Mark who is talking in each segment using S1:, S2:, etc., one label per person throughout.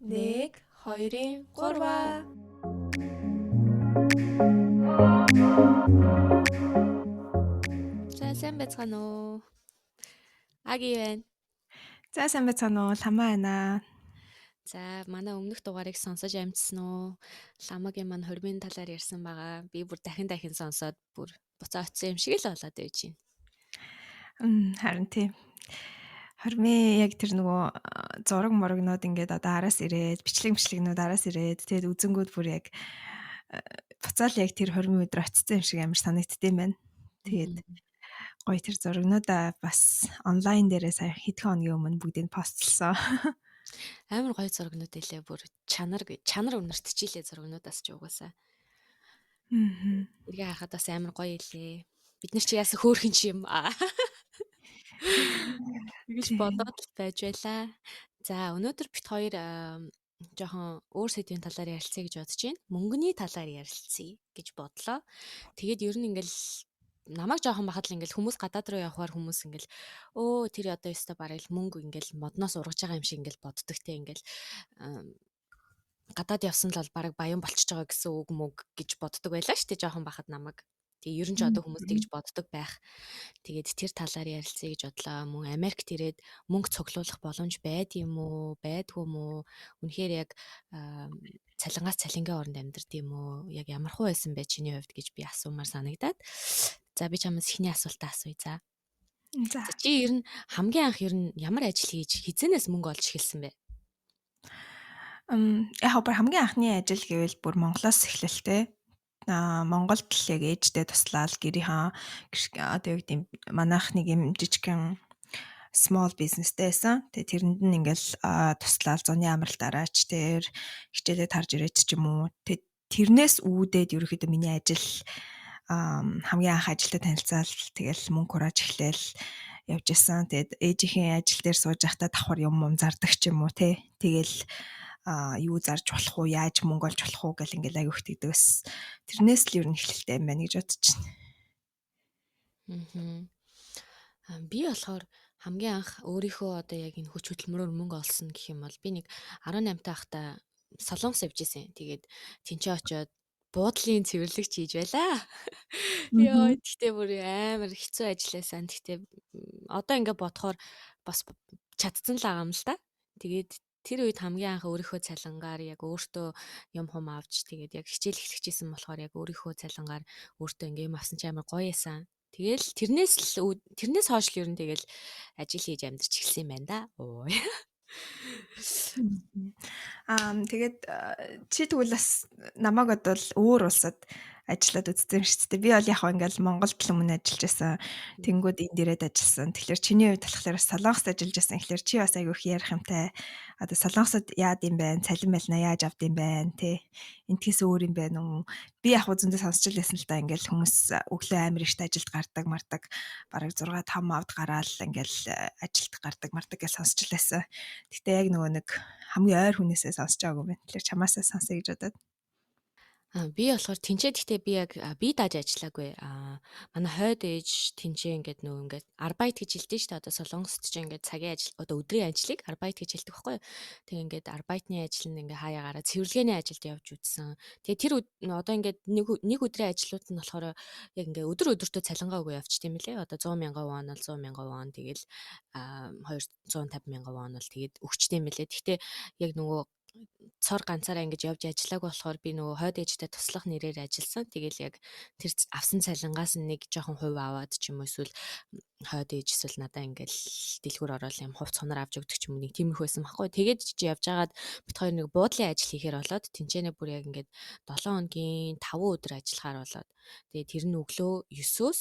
S1: Нэг, хоёрын, гурваа.
S2: За сайн байцгаана уу? Аги байна.
S1: За сайн байцгаана уу? Ламаа байна.
S2: За манай өмнөх дугаарыг сонсож амжсан уу? Ламагийн маань хормын талаар ярьсан байгаа. Би бүр дахин сонсоод бүр буцаа очсон юм шиг л болоод байж байна.
S1: Харин тийм. Хормын яг тэр нөгөө зураг морогнууд ингээд одоо араас ирээд, бичлэгнүүд араас ирээд, тэгээд үзэнгүүд бүр яг буцаал яг тэр хормын өдөр очсон юм шиг амар санагддсан байна. Тэгээд гоё тэр зурагнуудаа бас онлайн дээрээ сая хэдхэн хоногийн өмнө бүгдийг постлсон.
S2: Амар гоё зурагнууд илээ бүр чанар өнөртчихилээ зурагнуудаас ч угаасаа. Эргээ харахад бас амар гоё илээ. Бид нар чи яасан хөөхөн ч юм аа. Тэгэж бодоод л байж байлаа. За өнөөдөр бит хоёр жоохон өөр сэдвийн талаар ярилцъя гэж бодож байна. Мөнгөний талаар ярилцъя гэж бодлоо. Тэгээд ер нь ингээл намайг жоохон бахад л ингээл хүмүүс гадаад руу явахаар хүмүүс ингээл өө тэр одоо ёстой бараг л мөнгө ингээл модноос ургаж байгаа юм шиг ингээл боддог те ингээл гадаад явсан л бол бараг баян болчихж байгаа гэсэн үг мөг гэж боддог байлаа шүү дээ жоохон бахад намайг. Тэгээ ер нь ч одоо хүмүүс тэгж боддог байх. Тэгээд тэр талаар ярилцъя гэж бодлоо. Мөн Америкт ирээд мөнгө цуглуулах боломж байдгийм үү, байдгүй мүү? Үнэхээр яг цалингаас цалингийн оронд амьдардаг юм уу? Яг ямар хуу байсан бэ чиний хувьд гэж би асуумаар санагдаад. За би чамаас эхний асуултаа асууя за.
S1: За.
S2: За чи ер нь хамгийн анх ер нь ямар ажил хийж хизэнээс мөнгө олж эхэлсэн бэ?
S1: Яг бүр хамгийн анхны ажил гэвэл бүр Монголоос эхэлэлтэй. Монголд л яг ээжтэй туслаад гэрийнхаа одоо юу гэдэг манайх нэг юм жижигхэн small businessтэй байсан. Тэгээ тэрэнд нь ингээл туслаад зуны амралт дараач тэр хичээлээ тарж ирээд ч юм уу. Тэрнээс үүдээд ерөөхдөө миний ажил хамгийн анх ажилтай танилцаал тэгэл мөнгө хурааж эхлээл явж исэн. Тэгээд ээжийнхээ ажил дээр сууж байхдаа давхар юм зардаг ч юм уу те. Тэгэл юу зарж болох уу, яаж мөнгө олж болох уу гэл ингээл аяг хөтгдөөс. Тэрнээс л ер нь эхлэлтэй юм байна гэж бодож
S2: Аа. Би болохоор хамгийн анх өөрийнхөө одоо яг энэ хүч хөдөлмөрөөр мөнгө олсон гэх юм бол би нэг 18 таахта Солонгос явж исэн. Тэгээд тэнцээ очиод буудлын цэвэрлэгч хийж байлаа. Йоо, тэгтээ бүр амар хэцүү ажилласан. Тэгтээ одоо ингээ бодохоор бас чадсан л байгаа юм л да. Тэгээд тэр үед хамгийн анх өөрийнхөө цалингаар яг өөртөө юм авч тэгээд яг хичээл эхлэхжсэн болохоор яг өөрийнхөө цалингаар өөртөө ингээ юм авсан чи амар гоё эсэн. Тэгэл тэрнээс хойш л ер нь тэгэл ажил хийж амьдарч эхэлсэн юм байна да. Оо.
S1: Тэгээд чи тэгвэл бас намайг бодвол өөр улсад ажиллаад үзсэн шүү дээ. Би бол яг ингээл Монголд л өмнө ажиллаж байсан. Тэнгүүд энд ирээд ажилласан. Тэгэхээр чиний хувьд болохоор Солонгост ажиллаж байсан. Тэгэхээр чи бас айгүй их ярих юмтай. Одоо Солонгосод яад юм бэ? Цалин байлна яаж авд юм бэ? Тэ. Энтгээс өөр юм байна уу? Би яг зөндөө сонсч байсан л да. Ингээл хүмүүс өглөө амир ихтэй ажилд гардаг мардаг. Бараг 6 5 авд гараал ингээл ажилд гардаг мардаг гэж сонсч байсан. Гэтэ яг нөгөө нэг хамгийн ойр хүнээсээ сонсож байгаагүй юм байна. Тэгэхээр чамаасаа сонсъё гэж бодоод.
S2: Би болохоор тэнцээ гэхдээ би яг би дааж ажиллаагүй. Манай хойд ээж тэнцээ ингээд арбайт гэж хэлдэг шүү дээ. Одоо Солонгост ч ингээд цагийн ажил одоо өдрийн ажлыг арбайт гэж хэлдэг байхгүй юу? Тэгээ ингээд арбайтны ажил нь ингээ хаяагаараа цэвэрлэгээний ажилд явж үзсэн. Тэгээ тэр одоо ингээд нэг өдрийн ажлууд нь болохоор яг ингээ өдөртөө цалингаа өгөө явчих тийм үлээ. Одоо 100 мянган вон бол 100 мянган вон тэгэл 250 мянган вон бол тэгээд өгчтэй юм лээ. Гэхдээ яг нөгөө цор ганцаараа ингэж явж ажиллаагүй болохоор би нөгөө хойд ээжтэй туслах нэрээр ажилласан. Тэгэл яг тэр авсан цалингаас нэг жоохон хувь аваад ч юм уу эсвэл хойд ээж эсвэл надаа ингээл дэлгүүр ороод юм хувц хонор авч өгдөг ч юм уу нэг тиймэрхүү байсан байхгүй. Тэгээд чи явж агаад бит хоёр нэг буудлын ажил хийхээр болоод тэнцэнэ бүр яг ингээд 7 хоногийн 5 өдөр ажиллахаар болоод тэгээд тэр нь өглөө 9-өөс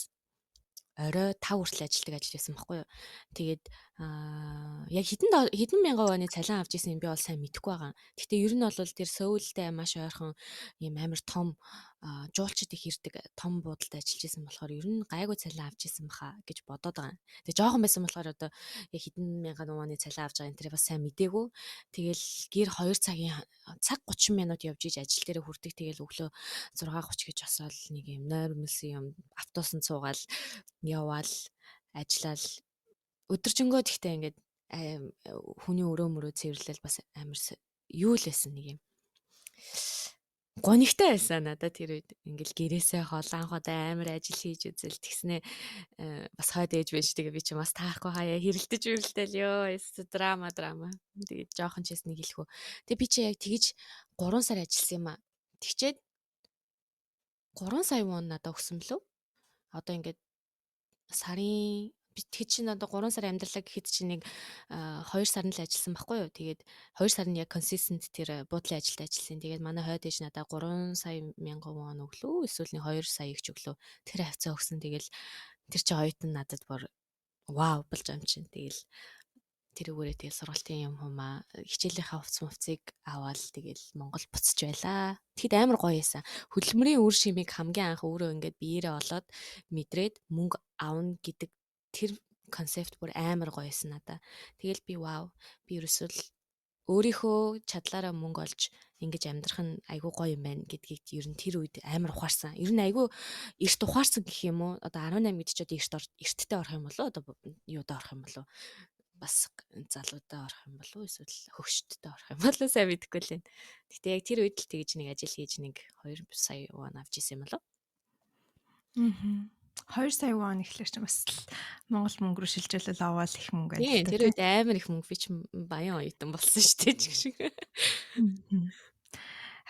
S2: орой 5 хүртэл ажилладаг ажил байсан байхгүй юу. Тэгээд яг хэдэн мянган воны цалин авч исэн юм би бол сайн мэдэхгүй байгаа. Гэхдээ ер нь бол тэр Сөүлдээ маш ойрхон ийм амар том жуулчид их ирдэг том буудалд ажиллаж исэн болохоор ер нь гайгүй цалин авч исэн баха гэж бодоод байгаа. Тэгээ жоохон байсан болохоор одоо яг хэдэн мянган воны цалин авч байгаа энэ тэрийг бас сайн мдээгүй. Тэгэл гэр 2 цагийн цаг 30 минут явж иж ажил дээрээ хүрдэг. Тэгэл өглөө 6:30 гэж босоод нэг юм нойрмэлсэн юм автобусанд суугаал яваал ажиллаал өдөржингөө тэгтээ ингээд хүний өрөө мөрөө цэвэрлэл бас амар юу л байсан нэг юм гонигтай байсан надад тэр үед ингээл гэрээсээ хол анхад амар ажил хийж үзэл тэгснэ бас хойд ээж байж тэгээ би чи бас таахгүй хаяа хэрэлдэж үрэлтэл ёо драма тэгээд жоохон ч ясныг хэлэхүү тэгээ би чи яг тэгж 3 сар ажилласан юм а тэгчээд 3 сая вон надад өгсөн блөө одоо ингээд сарын би тэг чинь одоо 3 сар амьдралаа гэхэд чинь нэг 2 сар нь л ажилласан байхгүй юу. Тэгээд 2 сар нь яг consistent тэр буудлын ажилд ажилласан. Тэгээд манай хойд ээж надад 3 сая мянган вон өглөө эсвэл нэг 2 сая их ч өглөө тэр хавцаа өгсөн. Тэгэл тэр чинь оюутан надад бор вау болж ам чинь. Тэгэл тэрүүгээрээ тэгэл сургалтын юм хумаа хичээлийнхаа хувцсыг аваад тэгэл Монгол буцаж байлаа. Тэгэд амар гоё байсан. Хөдөлмөрийн үр шимийг хамгийн анх өөрөө ингээд биеэрээ олоод мэдрээд мөнгө авна гэдэг тэр концепт бүр амар гоё байсан надаа. Тэгэл би вау би ерөөсөө л өөрийнхөө чадлаараа мөнгө олж ингэж амьдрах нь айгүй гоё юм байна гэдгийг ер нь тэр үед амар ухаарсан. Ер нь айгүй эрт ухаарсан гэх юм уу? Одоо 18 гэд ч одоо эрттэй орох юм болоо одоо юудаа орох юм болоо бас залуудаа орох юм болов уу эсвэл хөгшдтэй орох юм болов сайн мэдэхгүй л байна. Гэтэ яг тэр үед л тэгж нэг ажил хийж нэг 2 сая вон авч исэн юм болов.
S1: 2 сая вон ихлээр ч бас л Монгол мөнгө рүү шилжүүлэл аваад их мөнгө
S2: Тийм
S1: байлтай
S2: тэр
S1: тий.
S2: үед амар их мөнгө би ч баян оюутан болсон шүү дээ ч шиг.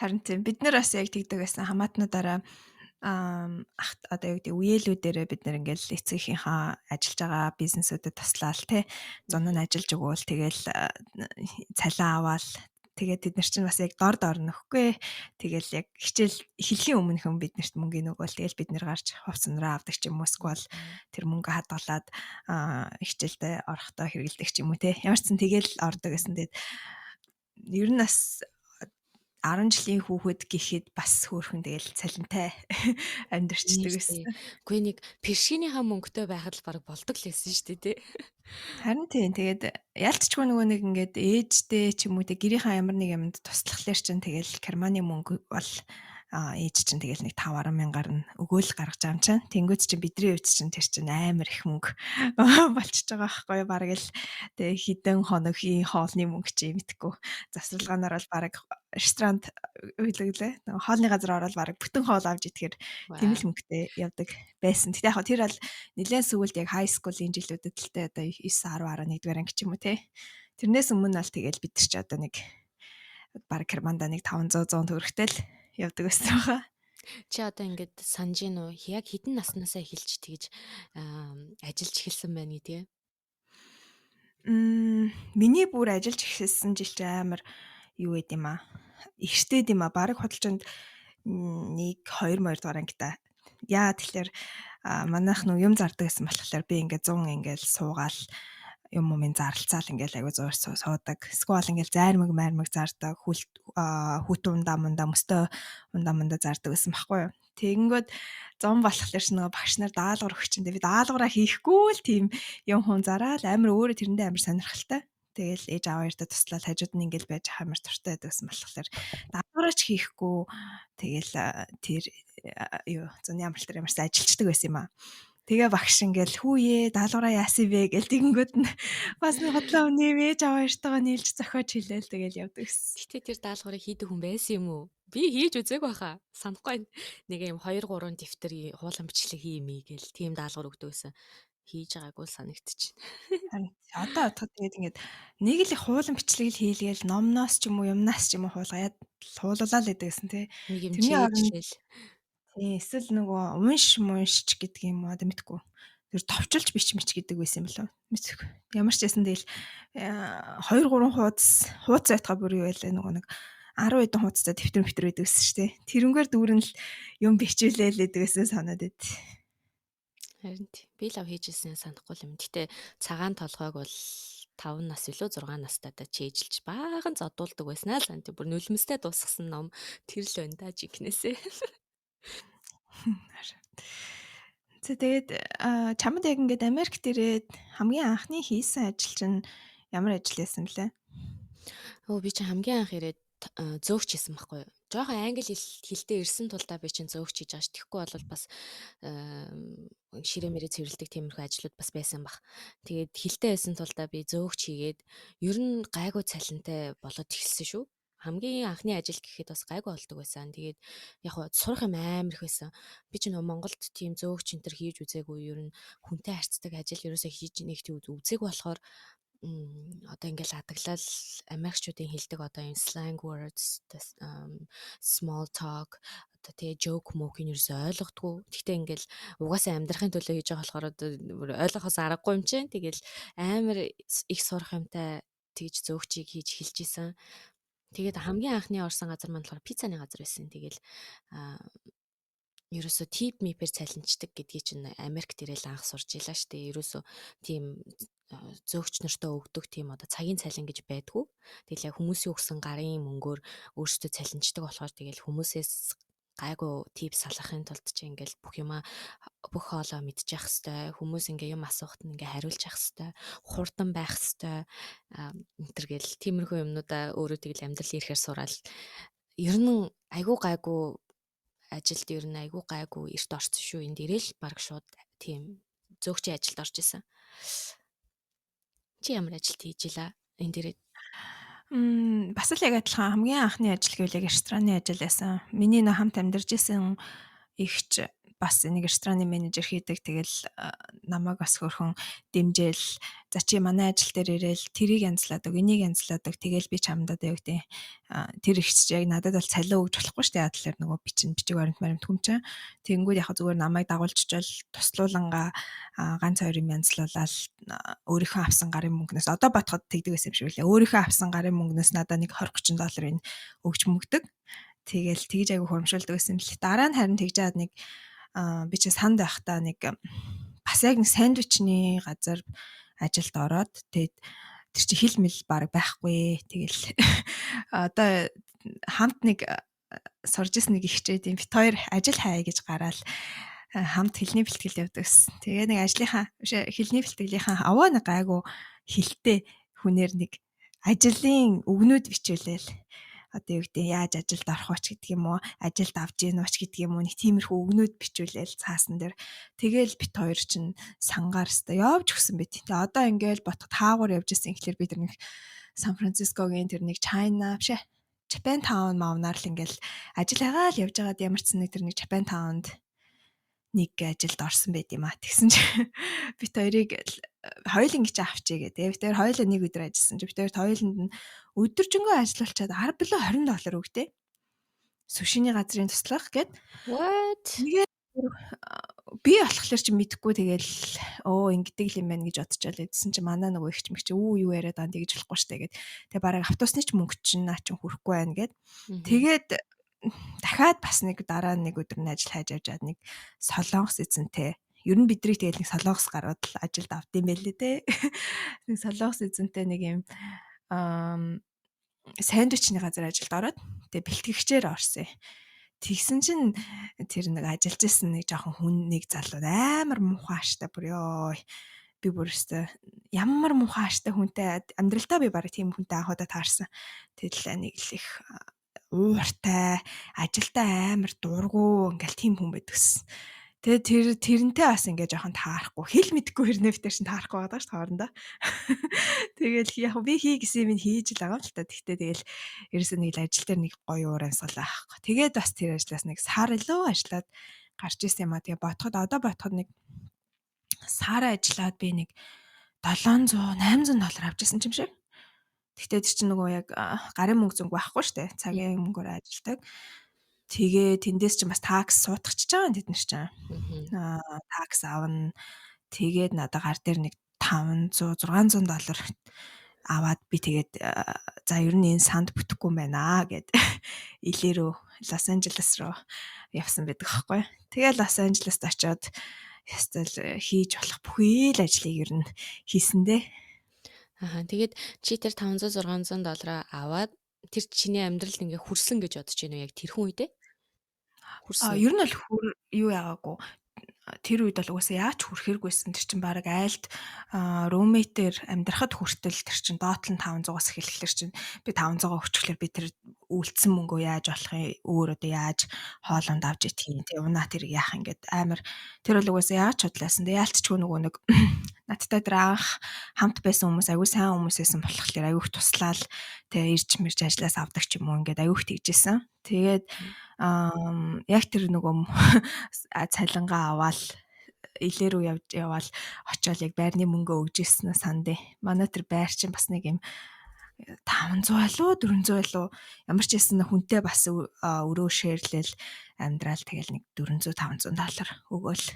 S1: Харин тийм бид нар бас яг тэгдэг байсан хамаатнуудаараа одоо юу гэдэг үеэлүүдээрээ бид нар ингээл эцгийнхаа ажиллаж байгаа бизнесүүдэд туслаал те зун нь ажиллаж өгөөл тэгэл цалин аваал тэгээд бид нар чинь бас яг дор нөхгүй тэгэл яг хичээл эхлэхийн өмнөхөн бид нарт мөнгө нөгөөл тэгэл бид нар гарч хувцсанараа авдаг ч юм уу эсвэл тэр мөнгө хадгалаад хичээлдээ орохдоо хэрэгэлдэг ч юм уу те ямар ч сан тэгэл ордог гэсэн тэгээд ер нь бас 10 жилийн хүүхэд гэхэд бас хөөрхөн тэгэл цалинтай амьдэрчдэг гэсэн.
S2: Үгүй нэг першинийхаа мөнгөтэй байхад л баг болдог л байсан шүү дээ тий.
S1: Харин тийм тэгээд ялцчгүй нөгөө нэг ингээд ээжтэй ч юм уу те гэрийнхаа ямар нэг юмд туслахлаар чинь тэгэл Германы мөнгө бол ээж чинь тэгэл нэг 5-10 мянгаар нь өгөөл гаргаж байгаа юм чинь. Тэнгүүд чинь бидний үед чинь тэр чинь амар их мөнгө болчихж байгаа байхгүй юу? Бараг л тэг хідэн хоногийн хоолны мөнгө чи мэдхгүй. Засварлагаанаар бол бараг ресторанд үйлэглээ. Нөгөө хоолны газар ороод бараг бүтэн хоол авч идэхээр тийм л мөнгөтэй явдаг байсан. Тэгтээ яг тэр бол нэлээд сүүлд яг high school-ийн жилүүдэд л тэ одоо 9, 10, 11-р анги ч юм уу те. Тэрнээс өмнө нь л тэгэл бид нар ч одоо нэг бараг Германда нэг 500 100 төгрөгтэй л явдаг байсан байгаа.
S2: Чи одоо ингээд санаж гин үү? Яг хэдэн наснаасаа эхэлж тэгж ажиллаж эхэлсэн байна гэдээ?
S1: Миний бүр ажиллаж эхэлсэн жил чи амар юу гэд юм аа. Ихтэй юм аа. Бараг худалчинд 1 2 дугаар ангита. Яа тэгэхээр манайх нөө юм зардаг гэсэн болохоор би ингээд 100 ингээд суугаал юм зарлцаал ингээл аягүй зур суудаг. Сквал ингээл зайрмаг зардаг. Хүүтэн ундаа мөстөө ундаа зардаг гэсэн баггүй юу. Тэгэнгүүт 100 болохоор ч нөгөө багш нар даалгавар өгч чинь. Би даалгавраа хийхгүй л тийм юм хүн зараал амар өөрөө тэрэндээ амар сонирхолтой. Тэгэл ээж аваа яртаа туслаад хажууд нь ингээл байж амар туртай байдагсан болохоор даалгавраач хийхгүй тэгэл тэр юу зуны амралт ямар ч ажилчдаг байсан юм аа. Тэгээ багш ингээл хүүе даалгавраа яасан бэ гэл тэгэнгүүт нь бас нэг хотлоо нэмээж аваа яртагаа нийлж зохиож хэлээл тэгэл явдаг гэсэн.
S2: Гэтэ тэр даалгаврыг хийдэг хүн байсан юм уу? Би хийж үзээгүй байхаа. Санахгүй нэг юм 2 3 дэвтэр хуулан бичлэг хиймээ гэл тийм даалгавар өгдөг байсан. Хийж байгаагүй санагдчих.
S1: Харин одоо бодоход тэгээд ингээд нэг л их хуулан бичлэг л хийлгээл номноос ч юм уу юмнаас ч юм уу хуулгаад хуулуулаад байдаг гэсэн тий.
S2: Нэг юм
S1: Тэрний оронд
S2: чийжлээл.
S1: тий эсвэл нөгөө уншч гэдэг юм уу одоо мэдгүй. Тэр товчулж бич гэдэг байсан юм болов. Мэдгүй. Ямар ч байсан тэгэл 2 3 хуудас байтгаа бүр юу байлаа нөгөө нэг 10 хэдэн хуудастай дэвтэр байдаг гэсэн шүү дээ. Тэрнгээр дүүрэн л юм бичүүлээл байдаг гэсэн санаад байд.
S2: Харин би л хийжсэн санахгүй юм. Гэтэ цагаан толгойг бол 5 нас илүү 6 настайдаа чийжилж баахан зодуулдаг байснаа л санти бүр нулимстэй дуусгасан ном тэр л байна да жигнэсээ.
S1: За тэгээд чамд яг ингээд Америкт ирээд хамгийн анхны хийсэн ажил чинь ямар ажил байсан блэ?
S2: Би чинь хамгийн анх ирээд зөөгч хийсэн байхгүй юу? Жохон англи хэлтэй ирсэн тулдаа би чинь зөөгч хийж байгаа ш. Тэгэхгүй бол бас ширээ мэрээ цэвэрлдэг тиймэрхүү ажлууд бас байсан баг. Тэгээд хэлтэй байсан тулдаа би зөөгч хийгээд ер нь гайгүй цалинтай болоод эхэлсэн шүү. хамгийн анхны ажил гэхэд бас гайгүй болдог байсан. Тэгээд яг хоо сурах юм амар их байсан. Би ч нөгөө Монголд тийм зөөгч энэ төр хийж үзээгүй, ер нь хүнтэй харьцдаг ажил ерөөсөө хийж нэг тийм үзээгүй болохоор одоо ингээл адаглал Америкчуудын хэлдэг одоо юм slang words, small talk, одоо тэгээ joke mock-ийг ерөөсөө ойлгодгүй. Гэхдээ ингээл угаасаа амьдрахын төлөө хийж байгаа болохоор одоо ойлгохоос аргагүй юм чинь. Тэгэл амар их сурах юмтай тэгж зөөгчийг хийж хэлж исэн. Тэгээд хамгийн анхны орсон газар маань болохоор пиццаны газар байсан. Тэгэл ерөөсөө тип мипээр цалинждаг гэдгийг чинь Америкт ирээл анх сурж илаа штэ. Ерөөсөө тийм зөөгч нартаа өгдөг тийм одоо цагийн цалин гэж байдгүй. Тэгэл яг хүмүүсийн өгсөн гарын мөнгөөр өөрсдөө цалинждаг болохоор тэгэл хүмүүсээс гайгүй тип салахын тулд чи ингээл бүх хоолоо мэдчих хэвээр, хүмүүс ингээ юм асуухад нь ингээ хариулж явах хэвээр, хурдан байх хэвээр энэ гэл тиймэрхүү юмнуудаа өөрөө тэгэл амьдрал ирэхээр сураал. Ер нь айгүй гайгүй ажилд ер нь айгүй гайгүй эрт орсон шүү. Энд ирээл баг шууд тийм зөөгчийн ажилд орж исэн. Чи ямар ажилд хийж илаа? Энд ирээд
S1: Бас л яг адилхан хамгийн анхны ажил гэвэл яг рестораны ажил байсан. Миний нөө хамт амьдарч исэн эгч бас нэг рестораны менежер хийдэг. Тэгэл намайг бас хөрхөн дэмжээл за чи манай ажил дээр ирээл тэрийг янзлаад өг, энийг янзлаад өг. Тэгэл би чамдаа юу гэдэг тэр эгч яг надад бол цалин өгж болохгүй шүү дээ. Яадлаар нөгөө бичиг баримт хүмчээ. Тэнгүүд яг зүгээр намайг дагуулчихвал туслуулангаа ганц хоёр юм янзлуулаад өөрийнхөө авсан гарын мөнгнөөс одоо батхад тэгдэг байсан юм шиг үлээ. Өөрийнхөө авсан гарын мөнгнөөс надад нэг 20 30 долларын өгч мөгдөг. Тэгэл тэгж айгу хуримшуулдаг байсан л. Дараа нь харин тэгж яад нэг би чи санд байхдаа нэг бас яг нэг сандвичний газар ажилд ороод тэгээд тэр чи хил мэл баг байхгүй. Тэгэл одоо хамт нэг сурж исэн нэг ихчээд юм бит хоёр ажил хаяа гэж гараал хамт хэлний бэлтгэл явдаг гэсэн. Тэгээ нэг ажлынхаа хэлний бэлтгэлийнхаа аваа нэг гайгүй хилтэй хүнээр нэг ажлын өгнүүд бичүүлээл одоо юу гэдэг яаж ажилд орох ч гэдэг юм уу, ажилд авж ийн ууч гэдэг юм уу, нэг тиймэрхүү өгнүүд бичүүлээл цаасан дээр. Тэгээл бит хоёр чинь сангаар өстой явж өгсөн байт. Тэгээ одоо ингээл ботход хаагуур явж исэн ихлээр бид нэг Сан Францискогийн тэр нэг China бишээ Japan Town маавнаар л ингээл ажил хагаал явж байгаад ямар ч нэг тэр нэг Japan Town-д нэг ажилд орсон байт юм а. Тэгсэн чи бит хоёрыг хоёулын гэж авчээ гэдэг. Бит хоёр хоёулаа нэг өдөр ажилласан чи бит хоёрт хоёуланд нь өдөржингөө ажиллуулчаад 10 билүү $20 өгдөө. Сушины газрын туслах гэд.
S2: what?
S1: Тэгээ би болохоор чи мэдэхгүй тэгэл ингэдэг юм байна гэж бодчихвол эдсэн чи манай нөгөө ихч мэгч юу яриад байгаа тэгж болохгүй штэ гэд. Тэгээ бараг автобусны ч мөнгө чинь наа чин хүрэхгүй байна гэд. Тэгээд дахиад бас нэг дараа нэг өдөр нь ажил хайж авч нэг солонгос эзэнтэй. Ер нь бидрийг тэгэл нэг солонгос гарууд л ажилд авдсан байлээ те. Нэг солонгос эзэнтэй нэг юм сандвичний газар ажилд ороод тэгээ бэлтгэгчээр орсон. Тэгсэн чинь тэр нэг ажиллаж исэн нэг жоохон хүн нэг залуу амар муухай штэ бүр ёо. Би бүр өстой ямар муухай штэ хүнтэй амьдралдаа би баг тийм хүнтэй анхудаа таарсан. Тэгэл нэг л их ууртай, ажилдаа амар дургу ингээл тийм хүн байдгсэн. Тэгээ тэрнтэй бас ингээ жоохон таарахгүй. Хэл мэдэхгүй хэрнээ битэр чинь таарахгүй байгаа ш хоорондоо. Тэгэл яг би хий гэсэн юм хийж л байгаа юм л та. Тэгтээ тэгэл ерөөсөө нэг ажил дээр нэг гоё уур амьсгал байхгүй. Тэгээд бас тэр ажлаас нэг сар илүү ажиллаад гарч ирсэн юм а. Тэгээ одоо ботход нэг сар ажиллаад би нэг $700 $800 авчихсан юм шиг. Тэгтээ тэр чинь нөгөө яг гарын мөнгө зөнгө байхгүй штэ. Цагийн мөнгөөр ажилладаг. Тэгээ тэндээс чинь бас такс суудахч байгаа тэд нар чинь. Такс авна. Тэгээд надад гар дээр нэг $500 $600 аваад би тэгээд за ер нь энэ санд бүтэхгүй юм байна гэд илэрөө Лос Анжелес руу явсан байдаг аахгүй. Тэгээд Лос Анжелест очиод ястал хийж болох бүхий л ажлыг ер нь хийсэндээ.
S2: Тэгээд чи тэр $500 $600 аваад тэр чиний амьдралд ингээ хүрсэн гэж бодож байна уу яг тэрхэн үедээ? Хүрсэн.
S1: Ер нь бол юу яагаагүй. Тэр үед бол угаасаа яаж хүрэхэргүйсэн. Тэр чинь баг айлд румейтер амьдрахад хүртэл тэр чинь доотлон 500-аас эхэлхлээр чинь би 500 өгчихлээр би тэр үлдсэн мөнгөө яаж болох юм, өөр одоо яаж хоолонд авч идэх юм, тэг унаа тэрэг яах ингээд амар тэр бол угаасаа яаж чудлаасан. Тэг яалтчгүй нөгөө нэг надтай тэр анх хамт байсан хүмүүс аягүй сайн хүмүүс байсан болохоор аягүй их туслаал тэг ирж мэрж ажлаас авдаг ч юм уу ингээд аягүй их тэгжсэн. Тэгээд яг тэр нөгөө цалингаа аваад илээ рүү яваал очиод яг байрны мөнгөө өгж ирсэн сандэ. Манай тэр байр чинь бас нэг юм 500 болоо 400 болоо ямар ч байсан хүнтэй бас өрөө шеэрлэл амьдрал тэгэл нэг 400 $500 өгөөл.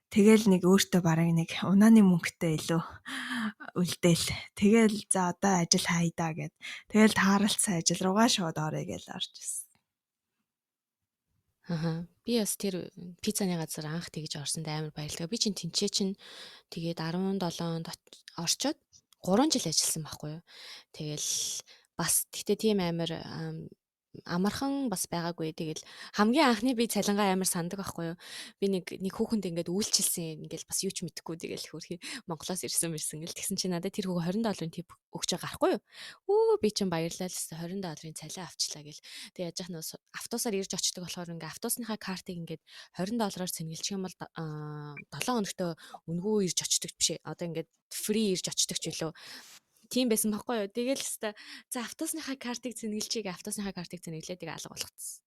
S1: Тэгэл нэг өөртөө бараг нэг унааны мөнгөтэй илүү үлдээл. Тэгэл за одоо ажил хайдаа гэд. Тэгэл тааралцсан ажил руугаа шууд орё гэж орж ирсэн.
S2: Би бас тэр пиццаны газар анх тэгж орсонд амар баярлалаа. Би чинь тэнцээ чинь тэгээд 17 онд орчоод 3 жил ажилласан байхгүй юу. Тэгэл бас тэгтээ тийм амар амархан бас байгаагүй. Тэгэл хамгийн анхны би цалингаа амар сандаг байхгүй юу. Би нэг хүүхэнд ингээд үйлчилсэн ингээл бас юу ч мэдэхгүй тэгэл хөрхи Монголоос ирсэн гэл тэгсэн чинь надад тэр хүүг $20 тип өгч байгаа байхгүй юу. Өө би чинь баярлалаа л $20 цалин авчлаа гэл. Тэг яаж яах нь автобусаар ирж очдөг болохоор ингээ автобусныхаа картыг ингээд $20-аар цэнгэлчих юм бол 7 хоногтой үнгүй ирж очдөг биш ээ. Одоо ингээд фри ирж очдөг ч үлээ. Тийм байсан байхгүй юу. Тэгэл хэвээр за автобусныхаа картыг цэнгэлчихээ автобусныхаа картыг цэнэглээ тэгээ алга болгоцсон.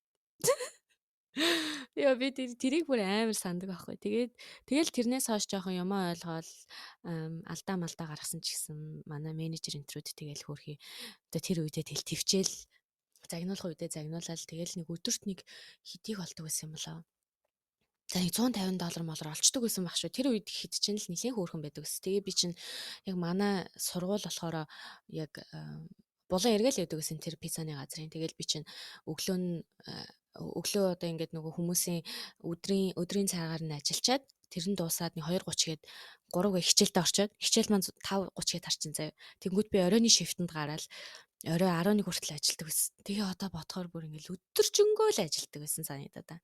S2: Яа би тэрийг бүр амар сандаг байхгүй. Тэгэл тэрнээс хойш жоохон юмаа ойлгоод алдаа малдаа гаргасан ч гэсэн манай менежер энтрүүд тэгэл хөөрхий одоо тэр үедээ тэл твчээл загнуулах үедээ загнуулаад тэгэл нэг өдөрт нэг хэдийг олдог байсан юм болоо. За нэг $150 молор олчдөг байсан баг шүү. Тэр үед хэд ч л нэлээд хөөрхөн байдаг ус. Тэгээ би чинь яг манай сургууль болохоор яг булан эргэл өгдөг гэсэн тэр пиццаны газрын. Тэгэл би чинь өглөө одоо ингээд нөгөө хүмүүсийн өдрийн цагаар нь ажиллачаад тэр нь дуусаад нэг 2:30 гээд 3 гэ хичээлдээ орчоод хичээл маань 5:30 гээд харчин заяа. Тэнгүүд би оройны шифтэнд гараад орой 11 хүртэл ажилладаг байсан. Тэгээ одоо бодохоор бүр ингээд өдөржингөө л ажилладаг байсан санагдаа та.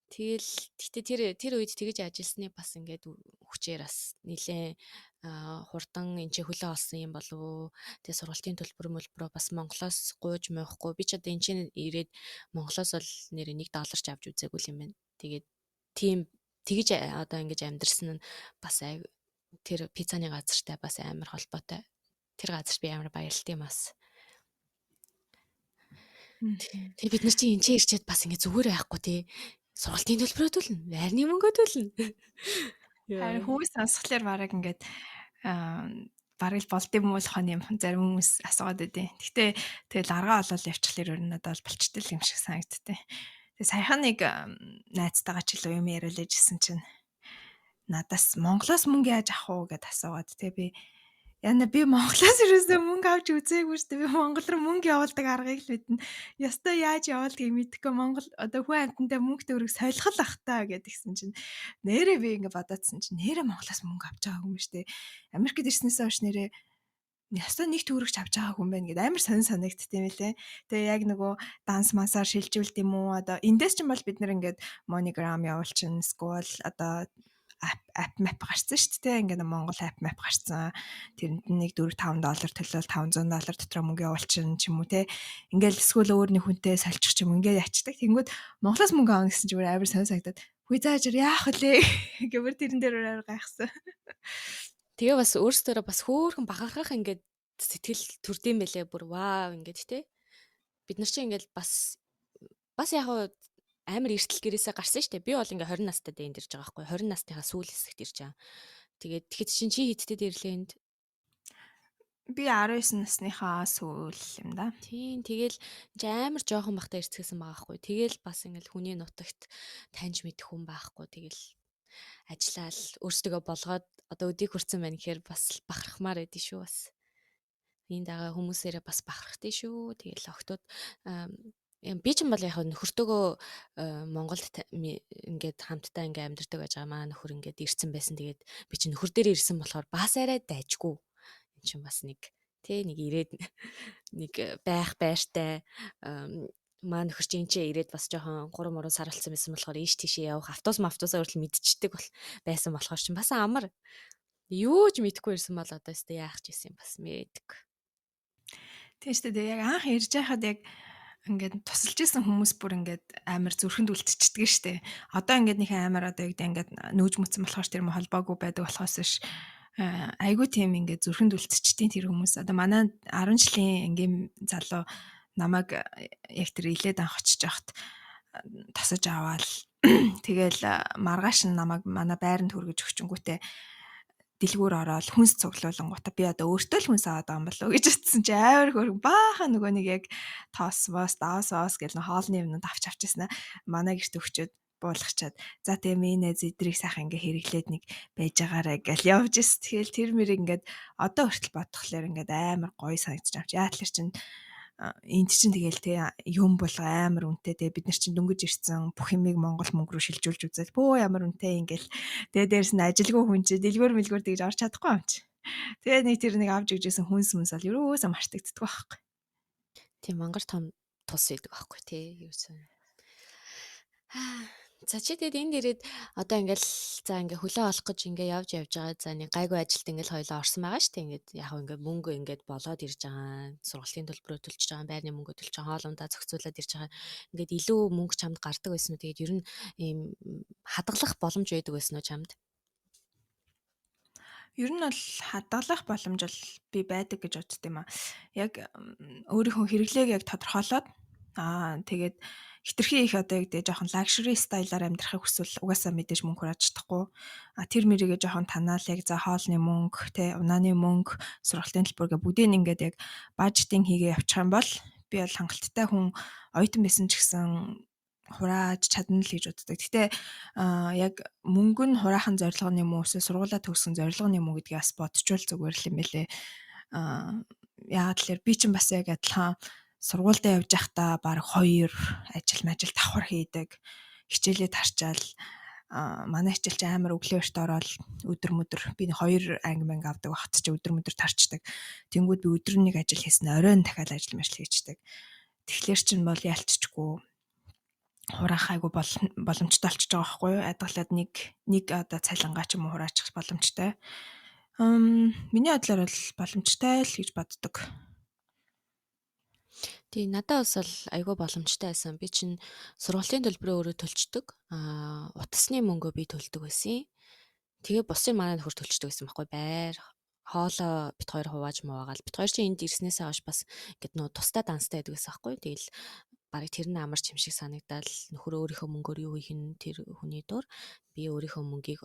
S2: Тэгэл гэтээ тэр үед тэгэж ажилласны бас ингээд хүчээр бас нилээн хурдан энэ хөлөө олсон юм болов уу. Тэгээ сургалтын төлбөр бас Монголоос гуйж муухгүй. Би ч одоо энэ чинь ирээд Монголоос бол нэр $1 ч авч үзээгүй юм байна. Тэгээд тийм тэгэж одоо ингэж амьдрсан нь бас тэр пиццаны газартай бас амар холбоотой. Тэр газар би амар баярлалт юм бас. Тэгээ бид нар чинь энэ ирчээд бас ингэ зүгээр байхгүй тий. Сургалтын төлбөрөө төлнө, байрны мөнгөө төлнө.
S1: Харин хүмүүс сонсхолоор бараг ингээд бараг л болд юм уу хонь юм зарим хүмүүс асууад байдیں۔ Гэхдээ тэгэл аргаа олоод явчихлаар өөр нь надад болчтой юм шиг санагдтыг. Тэгээ саяхан нэг найзтайгаа ч илүү юм яриулж ирсэн чинь надаас Монголоос мөнгө яаж авах уу гэд асуугаад тэгээ би яна би Монголоос ерөөсөө мөнгө авч үзээгүй шүү дээ. Би Монгол руу мөнгө явуулдаг аргыг л мэднэ. Ястай яаж явуулдгийг мэдэхгүй Монгол одоо хүн амттай мөнгө төгрөг солихол ах таа гэдгсэн чинь нэрээ би ингэ бодоодсэн чинь нэрээ Монголоос мөнгө авч байгаа юм шүү дээ. Америкт ирснээс хойш нэрээ ястай нэг төгрөгч авч байгаа хүн байна гэд амар сонь санагдт юм лээ. Тэгээ яг нөгөө данс мансаар шилжүүлт юм уу одоо эндээс ч юм бол бид нэр ингээд MoneyGram явуулчин school одоо app map гарсан шүү дээ. Ингээд Монгол app map гарсан. Тэрэнд нэг $4-5 төлөөл $500 дотор мөнгө явуулчин ч юм уу те. Ингээд эсвэл өөр нэг хүнтэй соличих ч юм ингээд ячдаг. Тэнгүүд Монголоос мөнгө авах гэсэн чинь амар сонь санагдаад хүй заажир яах вэ гэвэр тэрэн дээр амар гайхсан.
S2: Тэгээ бас өөрсдөө бас хөөхөн бахархах ингээд сэтгэл төрдөм байлээ бүр вау ингээд те. Бид нар чинь ингээд бас яг амар эртэл гэрээсээ гарсан шүү дээ. Би бол ингээ 20 настай дэнд ирж байгаа байхгүй. 20 насныхаа сүүл хэсэгт ирж байгаа. Тэгээд тэгэхэд чинь чи хэдтэй ирлээ энд?
S1: Би 19 насныхаа сүүл юм да.
S2: Тийм тэгэл амар жоохон бахта ирцгээсэн байгаа байхгүй. Тэгэл бас ингээл хүний нутагт таньж мэдэх хүн байхгүй. Тэгэл ажиллаал өөрсдөө болгоод одоо өдийг хүрсэн байна гэхээр бас бахархмаар байдий шүү бас. Энд байгаа хүмүүсээрээ бас бахархтай шүү. Тэгэл октод би ч юм бол яг нөхөртөөгөө Монголд ингээд хамтдаа ингээд амьдардаг байж байгаа маа нөхөр ингээд ирсэн байсан. Тэгээд би чи нөхөр дээр ирсэн болохоор бас арай дайжгүй. Энд чинь бас нэг ирээд нэг байх байртай маа нөхөр чи энэ ирээд бас жоохон 3-3 сар болсон байсан болохоор ийш тийшээ явах автобусаа өртөл мэдчихдэг байсан болохоор чинь бас амар юу ч мэдэхгүй ирсэн бол одоо яах ч гэсэн бас мэддэг.
S1: Тийм шүү дээ. Яг анх ирж байхад яг ингээд тусалж исэн хүмүүс бүр ингээд амар зүрхэнд үлдчихдэг штэ. Одоо ингээд нэг амар одоо яг ингээд нүүж мөцсөн болохоор тэр мө холбоогүй байдаг болохоос биш айгуу тийм ингээд зүрхэнд үлдчихтiin тэр хүмүүс. Одоо манай 10 жилийн ингийн залуу намайг яг тэр илээд анх очиж байхад тасаж аваад тэгэл маргааш нь намайг манай байранд хүргэж өгчөнгүүтээ дэлгүүр ороод хүнс цуглуулангуудаа би одоо өөртөө л хүнс аваад байгаа юм болов уу гэж утсан чи амар хөрг баахан нөгөө нэг яг тоос моос давс оос гэл нөө хоолны юмнууд авч авчихсан аа. Манай гэрт өгчөөд буулгачаад за тэгээ минь эдрийг сайхан ингээ хэрэглээд нэг байж байгаарэ гэл явж ирс. Тэгэл тэр мэрийг ингээд одоо хүртэл бодхолоор ингээд амар гоё санагдаж авч. Яа тэлэр чин энд чинь тэгэл те юм бол амар үнэтэй те бид нар чинь дөнгөж ирсэн бүх юмыг Монгол мөнгө рүү шилжүүлж үзэл бөө ямар үнэтэй ингээл тэгээ дээрс нь ажилгүй хүн чи дэлгүүр мэлгүүр тэгж орч чадахгүй юм чи. Тэгээ нэг тэр нэг авч өгжсэн хүнс мүнс бол ерөөсөө мартагддаг байхгүй.
S2: Тийм мангар том тус идэг байхгүй тий. Ерөөсөө. За чи тэгээд энд ирээд одоо ингээл за ингээ хөлөө олох гэж ингээ явж байгаа. За нэг гайгүй ажилд ингээл хоёлоо орсон байгаа шүү дээ. Ингээд яг ингээ мөнгө ингээд болоод ирж байгаа. Сургалтын төлбөрөө төлж байгаа, байрны мөнгөө төлж байгаа, хоолундаа зохицуулаад ирж байгаа. Ингээд илүү мөнгө чамд гардаг байсан уу? Тэгээд ер нь ийм хадгалах боломж байдаг байсан уу чамд?
S1: Ер нь бол хадгалах боломж бол би байдаг гэж бодд юм аа. Яг өөрийнхөө хэрэглээг яг тодорхойлоод тэгээд хитрхи их одоо яг дээ жоохон лакшери стайлаар амьдрахыг хүсвэл угаасаа мэдээж мөнгө хурааж чадахгүй. Тэр мэрийгээ жоохон танаал яг за хоолны мөнгө, тэ унааны мөнгө, сургалтын төлбөр гэ бүгдийг ингээд яг бажетинг хийгээ явуучих юм бол би бол хангалттай хүн оюутан байсан ч гэсэн хурааж чадна л гэж боддог. Гэтэ яг мөнгө нь хураахан зорилго нь юм уу эсвэл сургуулаа төгсгөн зорилго нь юм уу гэдгийг бас бодчихвол зүгээр л юм байлээ. Яагаад тэлэр би чинь бас яг адилхан сургуультай явж байхдаа баг 2 ажил давхар хийдэг. Хичээлээ тарчаал манай хичээл чи амар өглөө өрт ороод өдөр мөдөр би 2 анги манги авдаг багт чи өдөр мөдөр тарчдаг. Тэнгүүд би өдөр нэг ажил хийсэн оройн дахиад ажил хийждэг. Тэгэхээр чин бол ялцчихгүй хураах айгу боломжтой болчихж байгаа байхгүй юу? Адгалаад нэг одоо цалингаа ч юм уу хураачих боломжтой. Миний бодлоор бол боломжтой л гэж боддог.
S2: Тий, надад бас бол айгүй боломжтой байсан. Би чинь сургалтын төлбөрөө өөрөө төлцдөг. Утасны мөнгөө би төлдөг байсан. Тэгээ бусын манай нөхөр төлцдөг байсан байхгүй байр хоолоо бит хоёр хувааж муугаал. Бит хоёр чинь энд ирснээсээ хойш бас ингээд нөө тусдаа данстай байдаг байсан байхгүй. Тэгэл барыг тэр нь амарч юм шиг санагдал нөхөр өөрийнхөө мөнгөөр юу хийх нь тэр хүний дур би өөрийнхөө мөнгийг